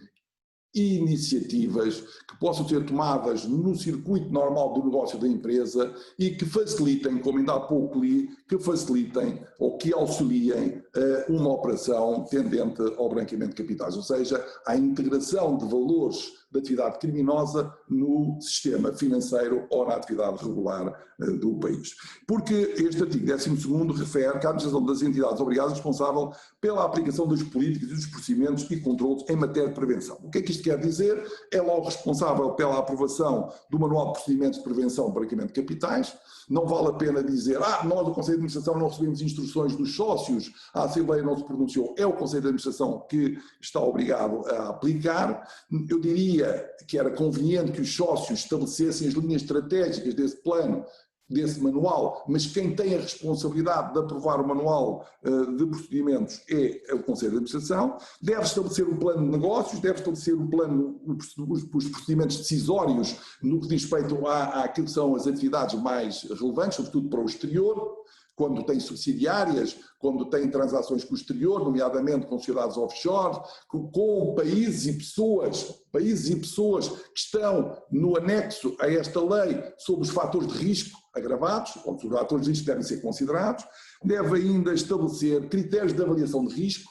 iniciativas que possam ser tomadas no circuito normal do negócio da empresa e que facilitem, como ainda há pouco li, que facilitem ou que auxiliem uma operação tendente ao branqueamento de capitais, ou seja, à integração de valores da atividade criminosa no sistema financeiro ou na atividade regular do país. Porque este artigo 12º refere que a administração das entidades obrigadas é responsável pela aplicação das políticas e dos procedimentos e controles em matéria de prevenção. O que é que isto quer dizer? É logo responsável pela aprovação do Manual de Procedimentos de Prevenção do Branqueamento de Capitais. Não vale a pena dizer, nós do Conselho de Administração não recebemos instruções dos sócios, a Assembleia não se pronunciou, é o Conselho de Administração que está obrigado a aplicar. Eu diria que era conveniente que os sócios estabelecessem as linhas estratégicas desse plano, desse manual, mas quem tem a responsabilidade de aprovar o manual de procedimentos é o Conselho de Administração, deve estabelecer um plano de negócios, deve estabelecer os procedimentos decisórios no que diz respeito àquilo que são as atividades mais relevantes, sobretudo para o exterior, quando tem subsidiárias, quando tem transações com o exterior, nomeadamente com sociedades offshore, com países e pessoas que estão no anexo a esta lei sobre os fatores de risco agravados, onde os fatores de risco devem ser considerados, deve ainda estabelecer critérios de avaliação de risco,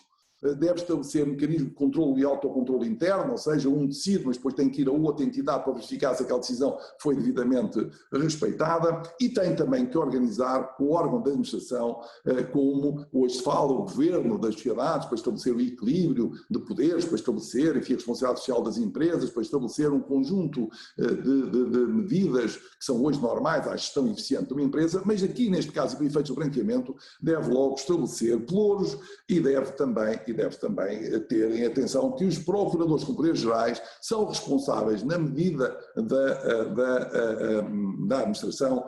deve estabelecer mecanismo de controle e autocontrole interno, ou seja, um decide, mas depois tem que ir a outra entidade para verificar se aquela decisão foi devidamente respeitada, e tem também que organizar o órgão de administração, como hoje se fala, o governo das sociedades, para estabelecer o equilíbrio de poderes, para estabelecer, enfim, a responsabilidade social das empresas, para estabelecer um conjunto de medidas que são hoje normais à gestão eficiente de uma empresa, mas aqui, neste caso, para efeitos de branqueamento, deve logo estabelecer pelouros e deve também aqui deve também ter em atenção que os procuradores com poderes gerais são responsáveis, na medida da administração,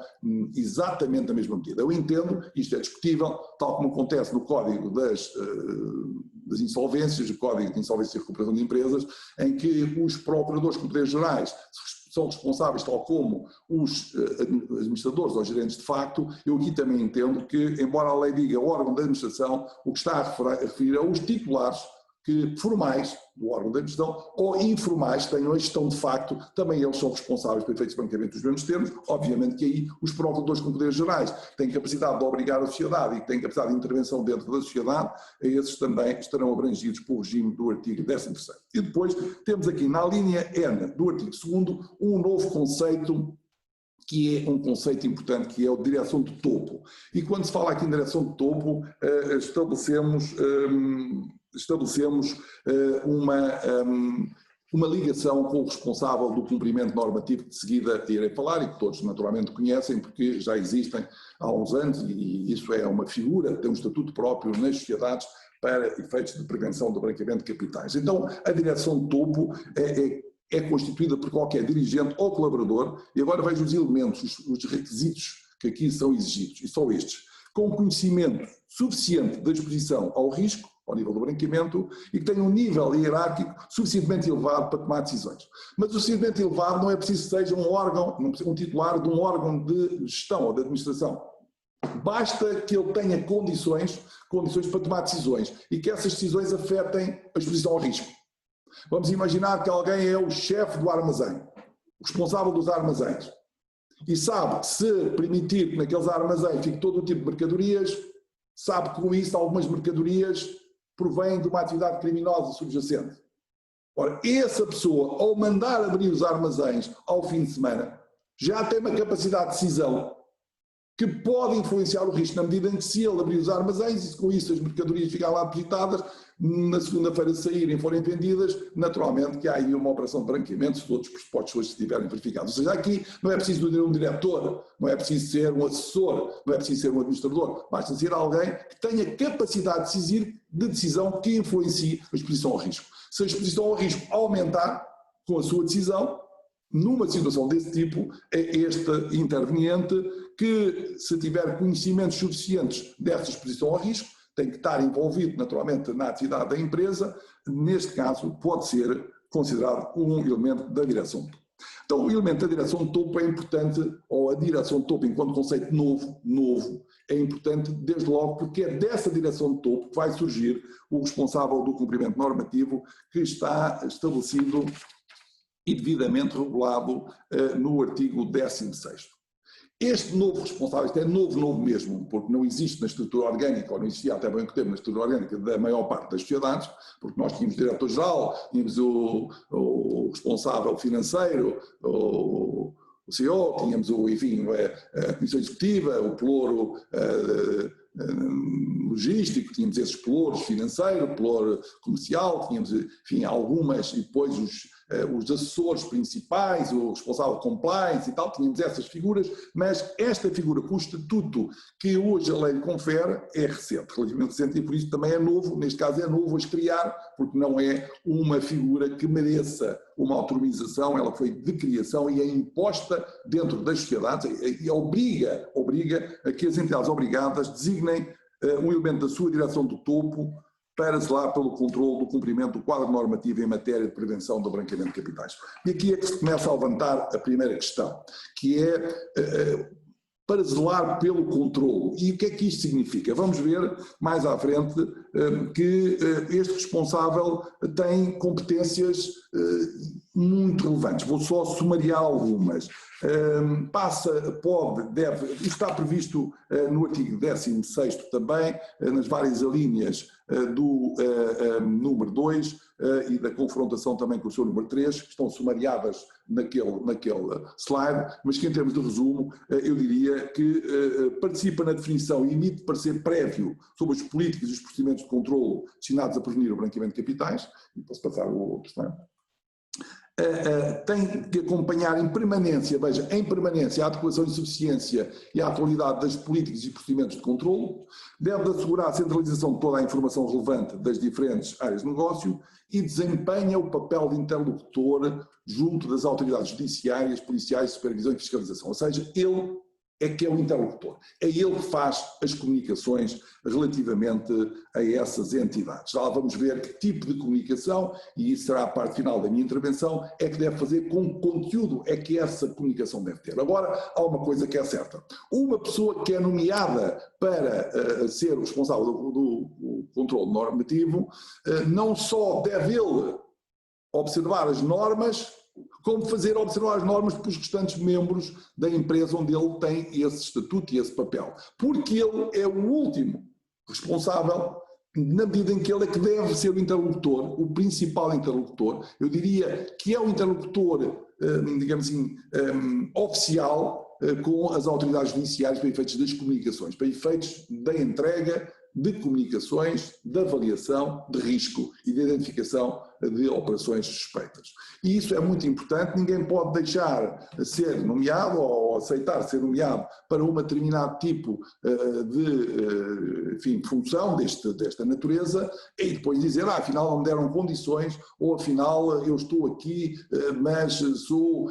exatamente na mesma medida. Eu entendo, isto é discutível, tal como acontece no Código das Insolvências, o Código de Insolvência e Recuperação de Empresas, em que os procuradores com poderes gerais são responsáveis, tal como os administradores ou gerentes de facto. Eu aqui também entendo que, embora a lei diga órgão da administração, o que está a referir é os titulares que, formais do órgão da administração ou informais, tenham a gestão de facto, também eles são responsáveis por efeitos de branqueamento dos mesmos termos. Obviamente que aí os procuradores com poderes gerais têm capacidade de obrigar a sociedade e têm capacidade de intervenção dentro da sociedade, esses também estarão abrangidos pelo regime do artigo 13º. E depois temos aqui na linha N do artigo 2º um novo conceito, que é um conceito importante, que é o de direção de topo. E quando se fala aqui em direção de topo, estabelecemos uma ligação com o responsável do cumprimento normativo, que de seguida irei falar e que todos naturalmente conhecem, porque já existem há uns anos e isso é uma figura, tem um estatuto próprio nas sociedades para efeitos de prevenção do branqueamento de capitais. Então, a direção de topo é constituída por qualquer dirigente ou colaborador, e agora vejo os elementos, os requisitos que aqui são exigidos, e são estes: com conhecimento suficiente da exposição ao risco, ao nível do branqueamento, e que tenha um nível hierárquico suficientemente elevado para tomar decisões. Mas o suficientemente elevado não é preciso que seja um titular de um órgão de gestão ou de administração. Basta que ele tenha condições para tomar decisões e que essas decisões afetem a exposição ao risco. Vamos imaginar que alguém é o chefe do armazém, o responsável dos armazéns, e sabe que se permitir que naqueles armazéns fique todo o tipo de mercadorias, sabe que com isso algumas mercadorias provêm de uma atividade criminosa subjacente. Ora, essa pessoa, ao mandar abrir os armazéns ao fim de semana, já tem uma capacidade de decisão que pode influenciar o risco, na medida em que, se ele abrir os armazéns e com isso as mercadorias ficarem lá depositadas, na segunda-feira saírem e forem vendidas, naturalmente que há aí uma operação de branqueamento, se todos os pressupostos hoje estiverem verificados. Ou seja, aqui não é preciso ter um diretor, não é preciso ser um assessor, não é preciso ser um administrador, basta ser alguém que tenha capacidade de decisão que influencie a exposição ao risco. Se a exposição ao risco aumentar com a sua decisão, numa situação desse tipo, é este interveniente que, se tiver conhecimentos suficientes desta exposição ao risco, tem que estar envolvido naturalmente na atividade da empresa. Neste caso pode ser considerado um elemento da direção de topo. Então, o elemento da direção de topo é importante, ou a direção de topo enquanto conceito novo, é importante desde logo porque é dessa direção de topo que vai surgir o responsável do cumprimento normativo, que está estabelecido e devidamente regulado no artigo 16º. Este novo responsável, isto é novo mesmo, porque não existe na estrutura orgânica, ou não existia até bem que tempo na estrutura orgânica da maior parte das sociedades, porque nós tínhamos o diretor-geral, tínhamos o responsável financeiro, o CEO, tínhamos a comissão executiva, o pelouro logístico, tínhamos esses pelouros financeiro, pelouro comercial, tínhamos, enfim, algumas, e depois os assessores principais, o responsável de compliance e tal, tínhamos essas figuras, mas esta figura com o estatuto que hoje a lei confere é recente, relativamente recente, e por isso também é novo, neste caso é novo a estrear, porque não é uma figura que mereça uma autorização, ela foi de criação e é imposta dentro das sociedades e obriga a que as entidades obrigadas designem um elemento da sua direção do topo para zelar pelo controle do cumprimento do quadro normativo em matéria de prevenção do branqueamento de capitais. E aqui é que se começa a levantar a primeira questão, que é para zelar pelo controle. E o que é que isto significa? Vamos ver mais à frente que este responsável tem competências muito relevantes. Vou só sumariar algumas. Isto está previsto no artigo 16º também, nas várias alíneas do número 2 e da confrontação também com o seu número 3, que estão sumariadas naquele slide, mas que em termos de resumo eu diria que participa na definição e emite parecer prévio sobre as políticas e os procedimentos de controlo destinados a prevenir o branqueamento de capitais, e posso passar o outro slide. tem que acompanhar em permanência, veja, em permanência a adequação e suficiência e a atualidade das políticas e procedimentos de controlo, deve assegurar a centralização de toda a informação relevante das diferentes áreas de negócio e desempenha o papel de interlocutor junto das autoridades judiciárias, policiais, supervisão e fiscalização, ou seja, ele é que é o interlocutor, é ele que faz as comunicações relativamente a essas entidades. Já vamos ver que tipo de comunicação, e isso será a parte final da minha intervenção, é que deve fazer, com conteúdo é que essa comunicação deve ter. Agora, há uma coisa que é certa, uma pessoa que é nomeada para ser o responsável do controle normativo, não só deve ele observar as normas, como fazer observar as normas para os restantes membros da empresa onde ele tem esse estatuto e esse papel. Porque ele é o último responsável, na medida em que ele é que deve ser o interlocutor, o principal interlocutor. Eu diria que é o interlocutor, digamos assim, oficial com as autoridades judiciárias para efeitos das comunicações, para efeitos da entrega de comunicações, de avaliação de risco e de identificação de operações suspeitas. E isso é muito importante, ninguém pode deixar de ser nomeado ou aceitar ser nomeado para um determinado tipo de função desta natureza e depois dizer, afinal não me deram condições ou afinal eu estou aqui, mas sou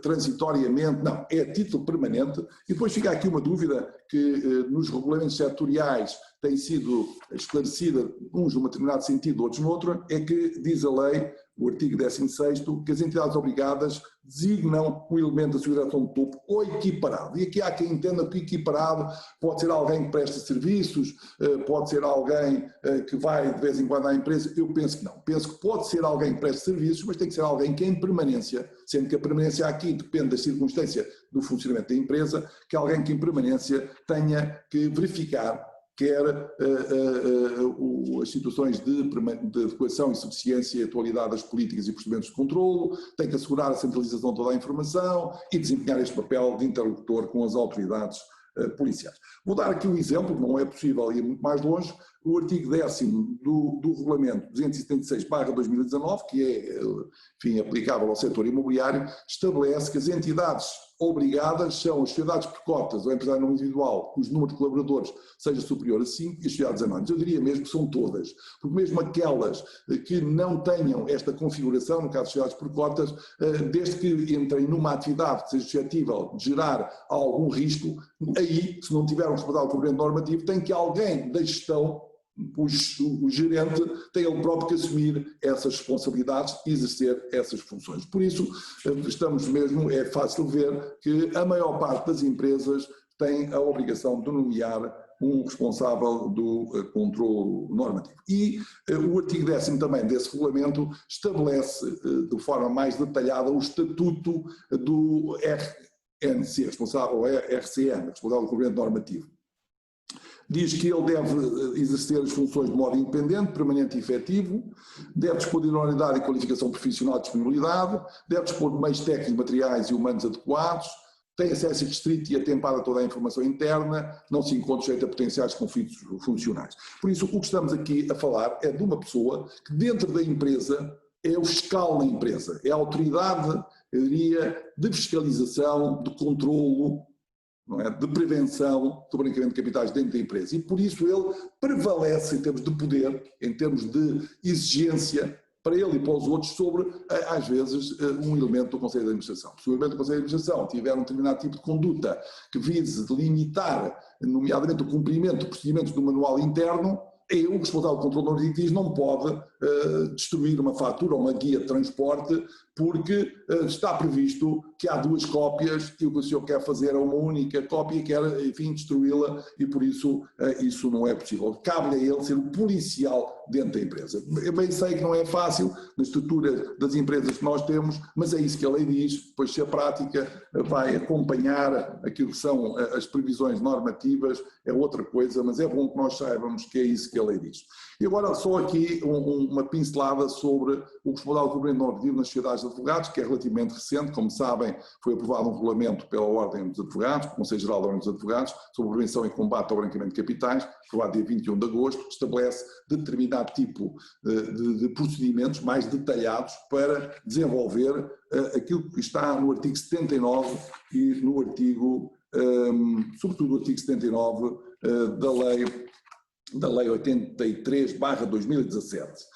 transitoriamente, não, é a título permanente. E depois fica aqui uma dúvida que nos regulamentos setoriais tem sido esclarecida, uns num determinado sentido, outros noutro, é que diz a lei, o artigo 16º, que as entidades obrigadas designam o elemento da segurança de topo ou equiparado. E aqui há quem entenda que equiparado pode ser alguém que presta serviços, pode ser alguém que vai de vez em quando à empresa. Eu penso que não. Penso que pode ser alguém que presta serviços, mas tem que ser alguém que em permanência, sendo que a permanência aqui depende da circunstância do funcionamento da empresa, que alguém que em permanência tenha que verificar quer as situações de adequação e suficiência e atualidade das políticas e procedimentos de controlo, tem que assegurar a centralização de toda a informação e desempenhar este papel de interlocutor com as autoridades policiais. Vou dar aqui um exemplo, não é possível ir muito mais longe, o artigo 10º do Regulamento 276/2019, que é, enfim, aplicável ao setor imobiliário, estabelece que as entidades obrigadas são as sociedades por cotas ou empresário não individual, cujo número de colaboradores seja superior a 5, e as sociedades anónimas. Eu diria mesmo que são todas, porque mesmo aquelas que não tenham esta configuração, no caso de sociedades por cotas, desde que entrem numa atividade que seja suscetível de gerar algum risco, aí, se não tiver um responsável cumprimento normativo, tem que alguém da gestão, o gerente, tem ele próprio que assumir essas responsabilidades e exercer essas funções. Por isso, estamos mesmo, é fácil ver que a maior parte das empresas tem a obrigação de nomear um responsável do controle normativo. E o artigo 10º também desse regulamento estabelece de forma mais detalhada o estatuto do RNC, responsável, RCN, responsável do cumprimento normativo. Diz que ele deve exercer as funções de modo independente, permanente e efetivo, deve dispor de idoneidade e qualificação profissional e disponibilidade, deve dispor de meios técnicos, materiais e humanos adequados, tem acesso restrito e atempado a toda a informação interna, não se encontra sujeito a potenciais conflitos funcionais. Por isso, o que estamos aqui a falar é de uma pessoa que dentro da empresa é o fiscal na empresa, é a autoridade, eu diria, de fiscalização, de controlo, não é? De prevenção do branqueamento de capitais dentro da empresa. E por isso ele prevalece em termos de poder, em termos de exigência para ele e para os outros sobre, às vezes, um elemento do Conselho de Administração. Se o elemento do Conselho de Administração tiver um determinado tipo de conduta que vise delimitar, nomeadamente o cumprimento de procedimentos do manual interno, o responsável do controle normativo não pode destruir uma fatura ou uma guia de transporte porque está previsto que há duas cópias e o que o senhor quer fazer é uma única cópia e quer, enfim, destruí-la e por isso isso não é possível. Cabe-lhe a ele ser o policial dentro da empresa. Eu bem sei que não é fácil na estrutura das empresas que nós temos, mas é isso que a lei diz, pois se a prática vai acompanhar aquilo que são as previsões normativas é outra coisa, mas é bom que nós saibamos que é isso que a lei diz. E agora só aqui uma pincelada sobre o responsável do cumprimento normativo nas sociedades de advogados, que é relativamente recente, como sabem, sabem, foi aprovado um regulamento pela Ordem dos Advogados, Conselho Geral da Ordem dos Advogados, sobre prevenção e combate ao branqueamento de capitais, aprovado dia 21 de agosto, que estabelece determinado tipo de procedimentos mais detalhados para desenvolver aquilo que está no artigo 79 e no artigo, sobretudo o artigo 79 da Lei 83/2017.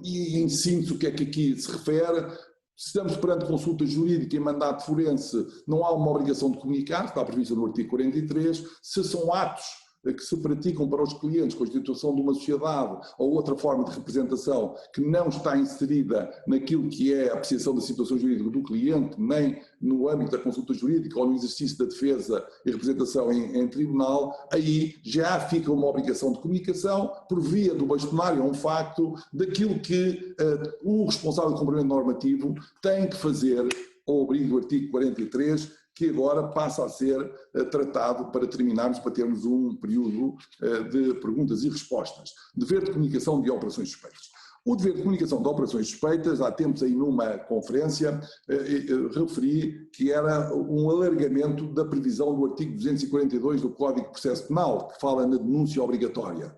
E em síntese, o que é que aqui se refere? Se estamos perante consulta jurídica e mandato forense, não há uma obrigação de comunicar, está prevista no artigo 43, se são atos que se praticam para os clientes, constituição de uma sociedade ou outra forma de representação que não está inserida naquilo que é a apreciação da situação jurídica do cliente, nem no âmbito da consulta jurídica ou no exercício da defesa e representação em tribunal, aí já fica uma obrigação de comunicação por via do bastonário, é um facto daquilo que o responsável de cumprimento normativo tem que fazer ao abrigo do artigo 43, que agora passa a ser tratado para terminarmos, para termos um período de perguntas e respostas. Dever de comunicação de operações suspeitas. O dever de comunicação de operações suspeitas, há tempos aí numa conferência, referi que era um alargamento da previsão do artigo 242 do Código de Processo Penal, que fala na denúncia obrigatória.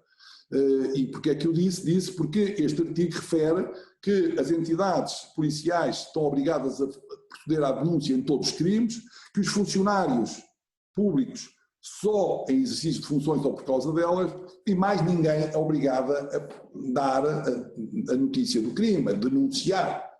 E porquê é que eu disse? Disse porque este artigo refere que as entidades policiais estão obrigadas a proceder à denúncia em todos os crimes, que os funcionários públicos só em exercício de funções ou por causa delas, e mais ninguém é obrigado a dar a notícia do crime, a denunciar.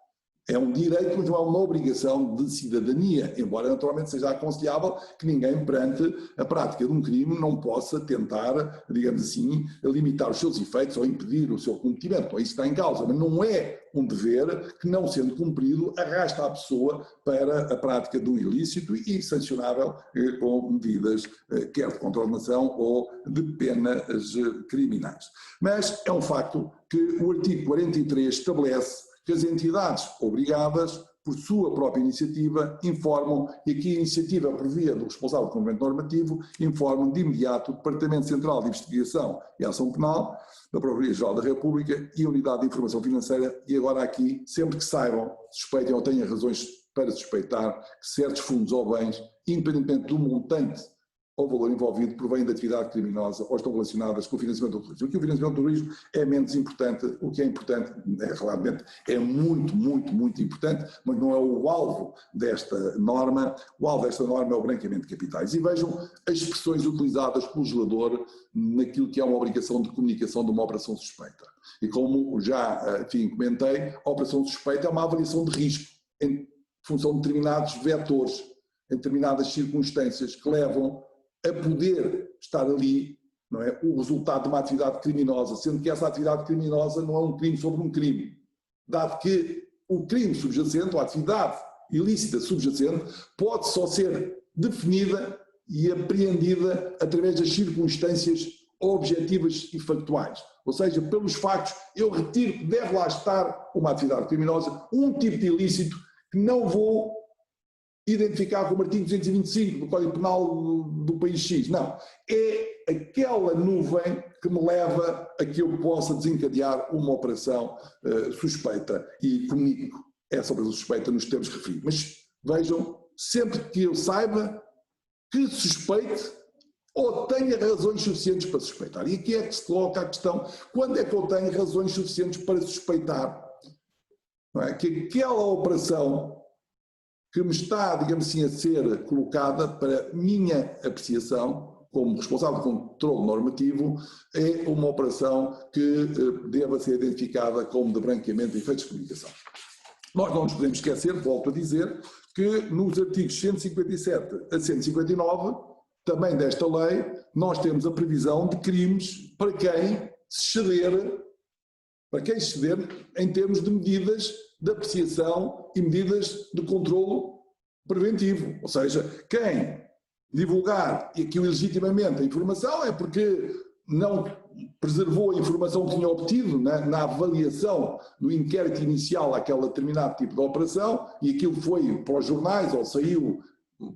É um direito, mas não é uma obrigação de cidadania, embora naturalmente seja aconselhável que ninguém, perante a prática de um crime, não possa tentar, digamos assim, limitar os seus efeitos ou impedir o seu cometimento. Isso está em causa, mas não é um dever que, não sendo cumprido, arrasta a pessoa para a prática de um ilícito e sancionável com medidas, quer de contornação ou de penas criminais. Mas é um facto que o artigo 43 estabelece que as entidades obrigadas, por sua própria iniciativa, informam, e aqui a iniciativa por via do responsável do cumprimento normativo, informam de imediato o Departamento Central de Investigação e Ação Penal, da Procuradoria-Geral da República e a Unidade de Informação Financeira, e agora aqui, sempre que saibam, suspeitem ou tenham razões para suspeitar que certos fundos ou bens, independentemente do montante ou valor envolvido, provém da atividade criminosa ou estão relacionadas com o financiamento do terrorismo. Aqui o financiamento do terrorismo é menos importante, o que é importante, realmente, é muito, muito, muito importante, mas não é o alvo desta norma. O alvo desta norma é o branqueamento de capitais. E vejam as expressões utilizadas pelo legislador naquilo que é uma obrigação de comunicação de uma operação suspeita. E como já, enfim, comentei, a operação suspeita é uma avaliação de risco em função de determinados vetores, em determinadas circunstâncias que levam a poder estar ali, não é, o resultado de uma atividade criminosa, sendo que essa atividade criminosa não é um crime sobre um crime, dado que o crime subjacente, ou a atividade ilícita subjacente, pode só ser definida e apreendida através das circunstâncias objetivas e factuais. Ou seja, pelos factos, eu retiro que deve lá estar uma atividade criminosa, um tipo de ilícito que não vou identificar como artigo 225 do Código Penal do país X. Não. É aquela nuvem que me leva a que eu possa desencadear uma operação suspeita e comunico essa operação suspeita nos termos referidos. Mas vejam, sempre que eu saiba que suspeite ou tenha razões suficientes para suspeitar. E aqui é que se coloca a questão, quando é que eu tenho razões suficientes para suspeitar? Não é? Que aquela operação que me está, digamos assim, a ser colocada para minha apreciação, como responsável de controle normativo, é uma operação que deva ser identificada como de branqueamento de efeitos de comunicação. Nós não nos podemos esquecer, volto a dizer, que nos artigos 157 a 159, também desta lei, nós temos a previsão de crimes para quem se exceder em termos de medidas de apreciação e medidas de controlo preventivo. Ou seja, quem divulgar e aqui ilegitimamente a informação é porque não preservou a informação que tinha obtido na avaliação do inquérito inicial àquela determinado tipo de operação e aquilo foi para os jornais ou saiu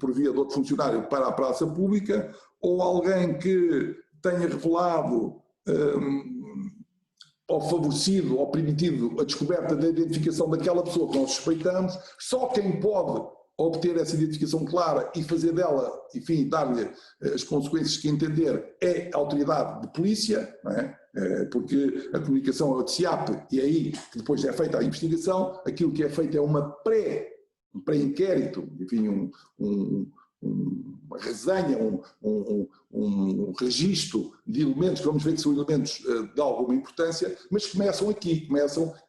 por via de outro funcionário para a praça pública, ou alguém que tenha revelado ou favorecido ou permitido a descoberta da identificação daquela pessoa que nós suspeitamos. Só quem pode obter essa identificação clara e fazer dela, enfim, dar-lhe as consequências que entender, é a autoridade de polícia, não é? Porque a comunicação é o TSIAP e é aí que depois é feita a investigação, aquilo que é feito é um pré-inquérito, enfim, uma resenha, um registro de elementos, que vamos ver que são elementos de alguma importância, mas começam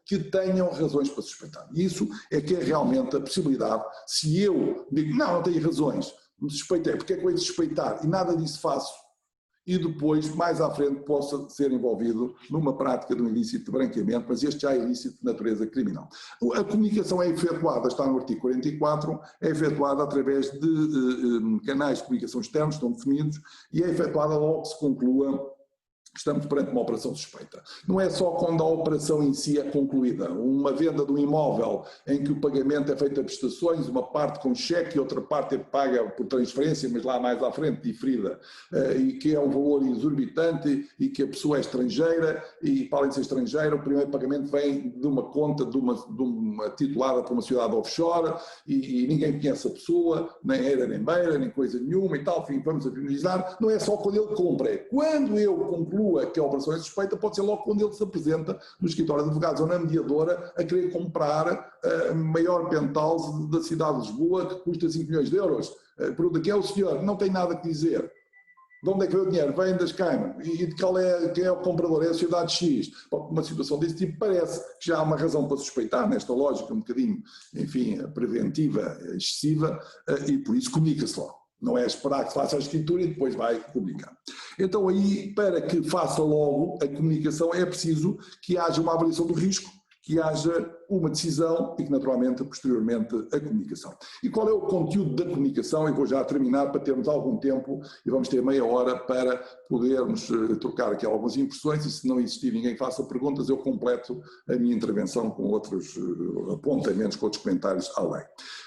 que tenham razões para suspeitar. Isso é que é realmente a possibilidade. Se eu digo, não tenho razões, me suspeitei, porque é que eu hei de suspeitar e nada disso faço, e depois, mais à frente, possa ser envolvido numa prática de um ilícito de branqueamento, mas este já é ilícito de natureza criminal. A comunicação é efetuada, está no artigo 44, é efetuada através de canais de comunicação externos, estão definidos, e é efetuada logo que se conclua. Estamos perante uma operação suspeita. Não é só quando a operação em si é concluída. Uma venda de um imóvel em que o pagamento é feito a prestações, uma parte com cheque e outra parte é paga por transferência, mas lá mais à frente, diferida, e que é um valor exorbitante e que a pessoa é estrangeira e, para além de ser estrangeira, o primeiro pagamento vem de uma conta de uma titulada por uma sociedade offshore e ninguém conhece a pessoa, nem era nem beira, nem coisa nenhuma e tal, enfim, vamos analisar. Não é só quando ele compra, é quando eu concluo que a operação é suspeita, pode ser logo quando ele se apresenta no escritório de advogados ou na mediadora a querer comprar a maior penthouse da cidade de Lisboa que custa 5 milhões de euros. Pergunta, quem é o senhor? Não tem nada que dizer. De onde é que veio o dinheiro? Vem das Cayman. E de quem é o comprador? É a sociedade X. Uma situação desse tipo parece que já há uma razão para suspeitar, nesta lógica um bocadinho, enfim, preventiva, excessiva, e por isso comunica-se logo. Não é esperar que faça a escritura e depois vai comunicar. Então aí, para que faça logo a comunicação, é preciso que haja uma avaliação do risco, que haja uma decisão e que naturalmente, posteriormente, a comunicação. E qual é o conteúdo da comunicação? Eu vou já terminar para termos algum tempo e vamos ter meia hora para podermos trocar aqui algumas impressões e se não existir ninguém faça perguntas, eu completo a minha intervenção com outros apontamentos, com outros comentários além.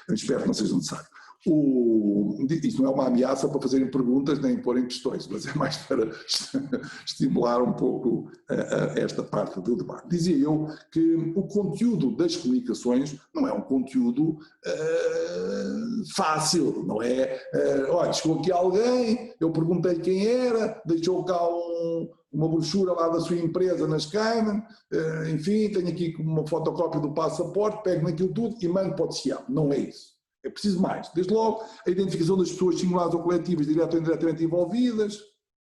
Eu espero que não seja necessário. Isto não é uma ameaça para fazerem perguntas nem porem questões, mas é mais para estimular um pouco esta parte do debate. Dizia eu que o conteúdo das comunicações não é um conteúdo fácil, não é? Olha, chegou aqui alguém, eu perguntei quem era, deixou cá uma brochura lá da sua empresa nas Cayman, enfim, tenho aqui uma fotocópia do passaporte, pego naquilo tudo e mando para o TSIAP. Não é isso. É preciso mais. Desde logo, a identificação das pessoas singulares ou coletivas direto ou indiretamente envolvidas.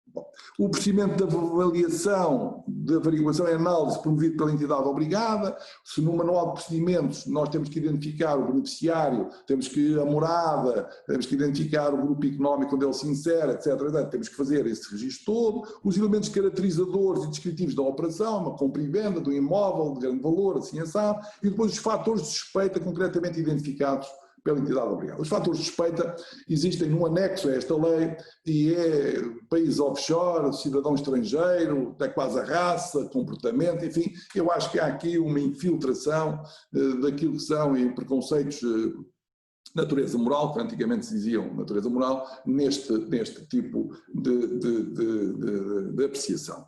Bom, o procedimento de avaliação, de averiguação e análise promovido pela entidade obrigada. Se no manual de procedimentos nós temos que identificar o beneficiário, temos que a morada, temos que identificar o grupo económico onde ele se insere, etc. Temos que fazer esse registro todo. Os elementos caracterizadores e descritivos da operação, uma compra e venda de um imóvel de grande valor, assim assado. E depois os fatores de suspeita concretamente identificados pela entidade obrigada. Os fatores de suspeita existem num anexo a esta lei e é país offshore, cidadão estrangeiro, até quase a raça, comportamento, enfim, eu acho que há aqui uma infiltração daquilo que são preconceitos natureza moral, que antigamente se diziam natureza moral, neste tipo de apreciação.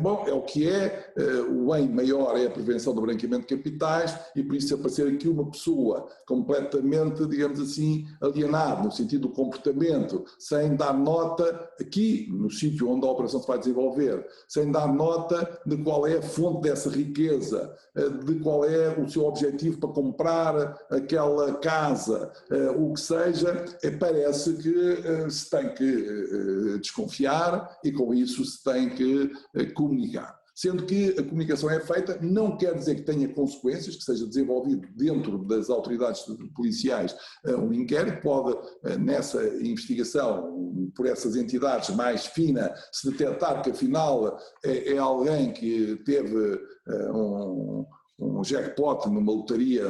Bom, é o que é, o bem maior é a prevenção do branqueamento de capitais e por isso aparecer aqui uma pessoa completamente, digamos assim, alienada, no sentido do comportamento, sem dar nota, aqui no sítio onde a operação se vai desenvolver, sem dar nota de qual é a fonte dessa riqueza, de qual é o seu objetivo para comprar aquela casa, o que seja, parece que se tem que desconfiar e com isso se tem que comunicar. Sendo que a comunicação é feita, não quer dizer que tenha consequências, que seja desenvolvido dentro das autoridades policiais um inquérito, pode nessa investigação por essas entidades mais fina se detectar que afinal é alguém que teve um jackpot numa lotaria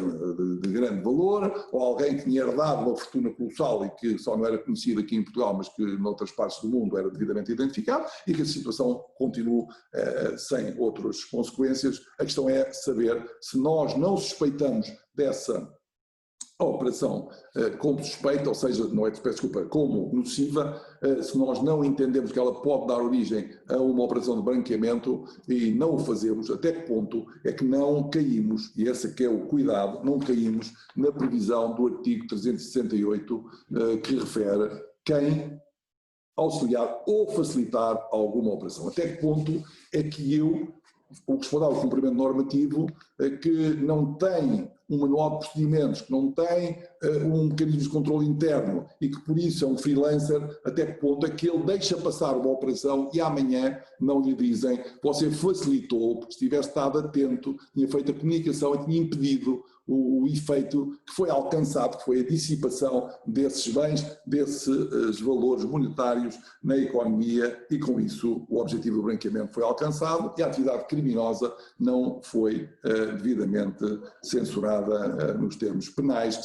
de grande valor, ou alguém que tinha herdado uma fortuna colossal e que só não era conhecido aqui em Portugal, mas que noutras partes do mundo era devidamente identificado, e que a situação continue sem outras consequências. A questão é saber se nós não suspeitamos dessa a operação como suspeita, ou seja, não é, peço desculpa, como nociva, se nós não entendemos que ela pode dar origem a uma operação de branqueamento e não o fazemos, até que ponto é que não caímos, e esse é que é o cuidado, não caímos na previsão do artigo 368 que refere quem auxiliar ou facilitar alguma operação. Até que ponto é que o que se pode dar o cumprimento normativo, que não tem um manual de procedimentos, que não tem um mecanismo de controle interno e que por isso é um freelancer, até que ponto é que ele deixa passar uma operação e amanhã não lhe dizem você facilitou, porque se tivesse estado atento, tinha feito a comunicação e tinha impedido o efeito que foi alcançado, que foi a dissipação desses bens, desses valores monetários na economia e com isso o objetivo do branqueamento foi alcançado e a atividade criminosa não foi devidamente censurada nos termos penais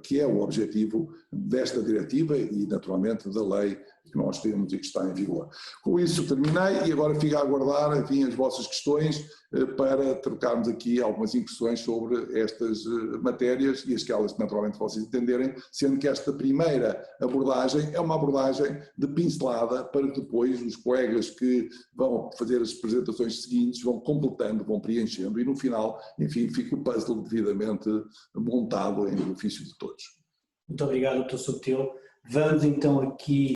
que é o objetivo desta diretiva e naturalmente da lei que nós temos e que está em vigor. Com isso terminei e agora fico a aguardar, enfim, as vossas questões para trocarmos aqui algumas impressões sobre estas matérias e aquelas que naturalmente vocês entenderem, sendo que esta primeira abordagem é uma abordagem de pincelada para que depois os colegas que vão fazer as apresentações seguintes vão completando, vão preenchendo e no final, enfim, fica o puzzle devidamente montado em benefício de todos. Muito obrigado, Dr. Subtil. Vamos então aqui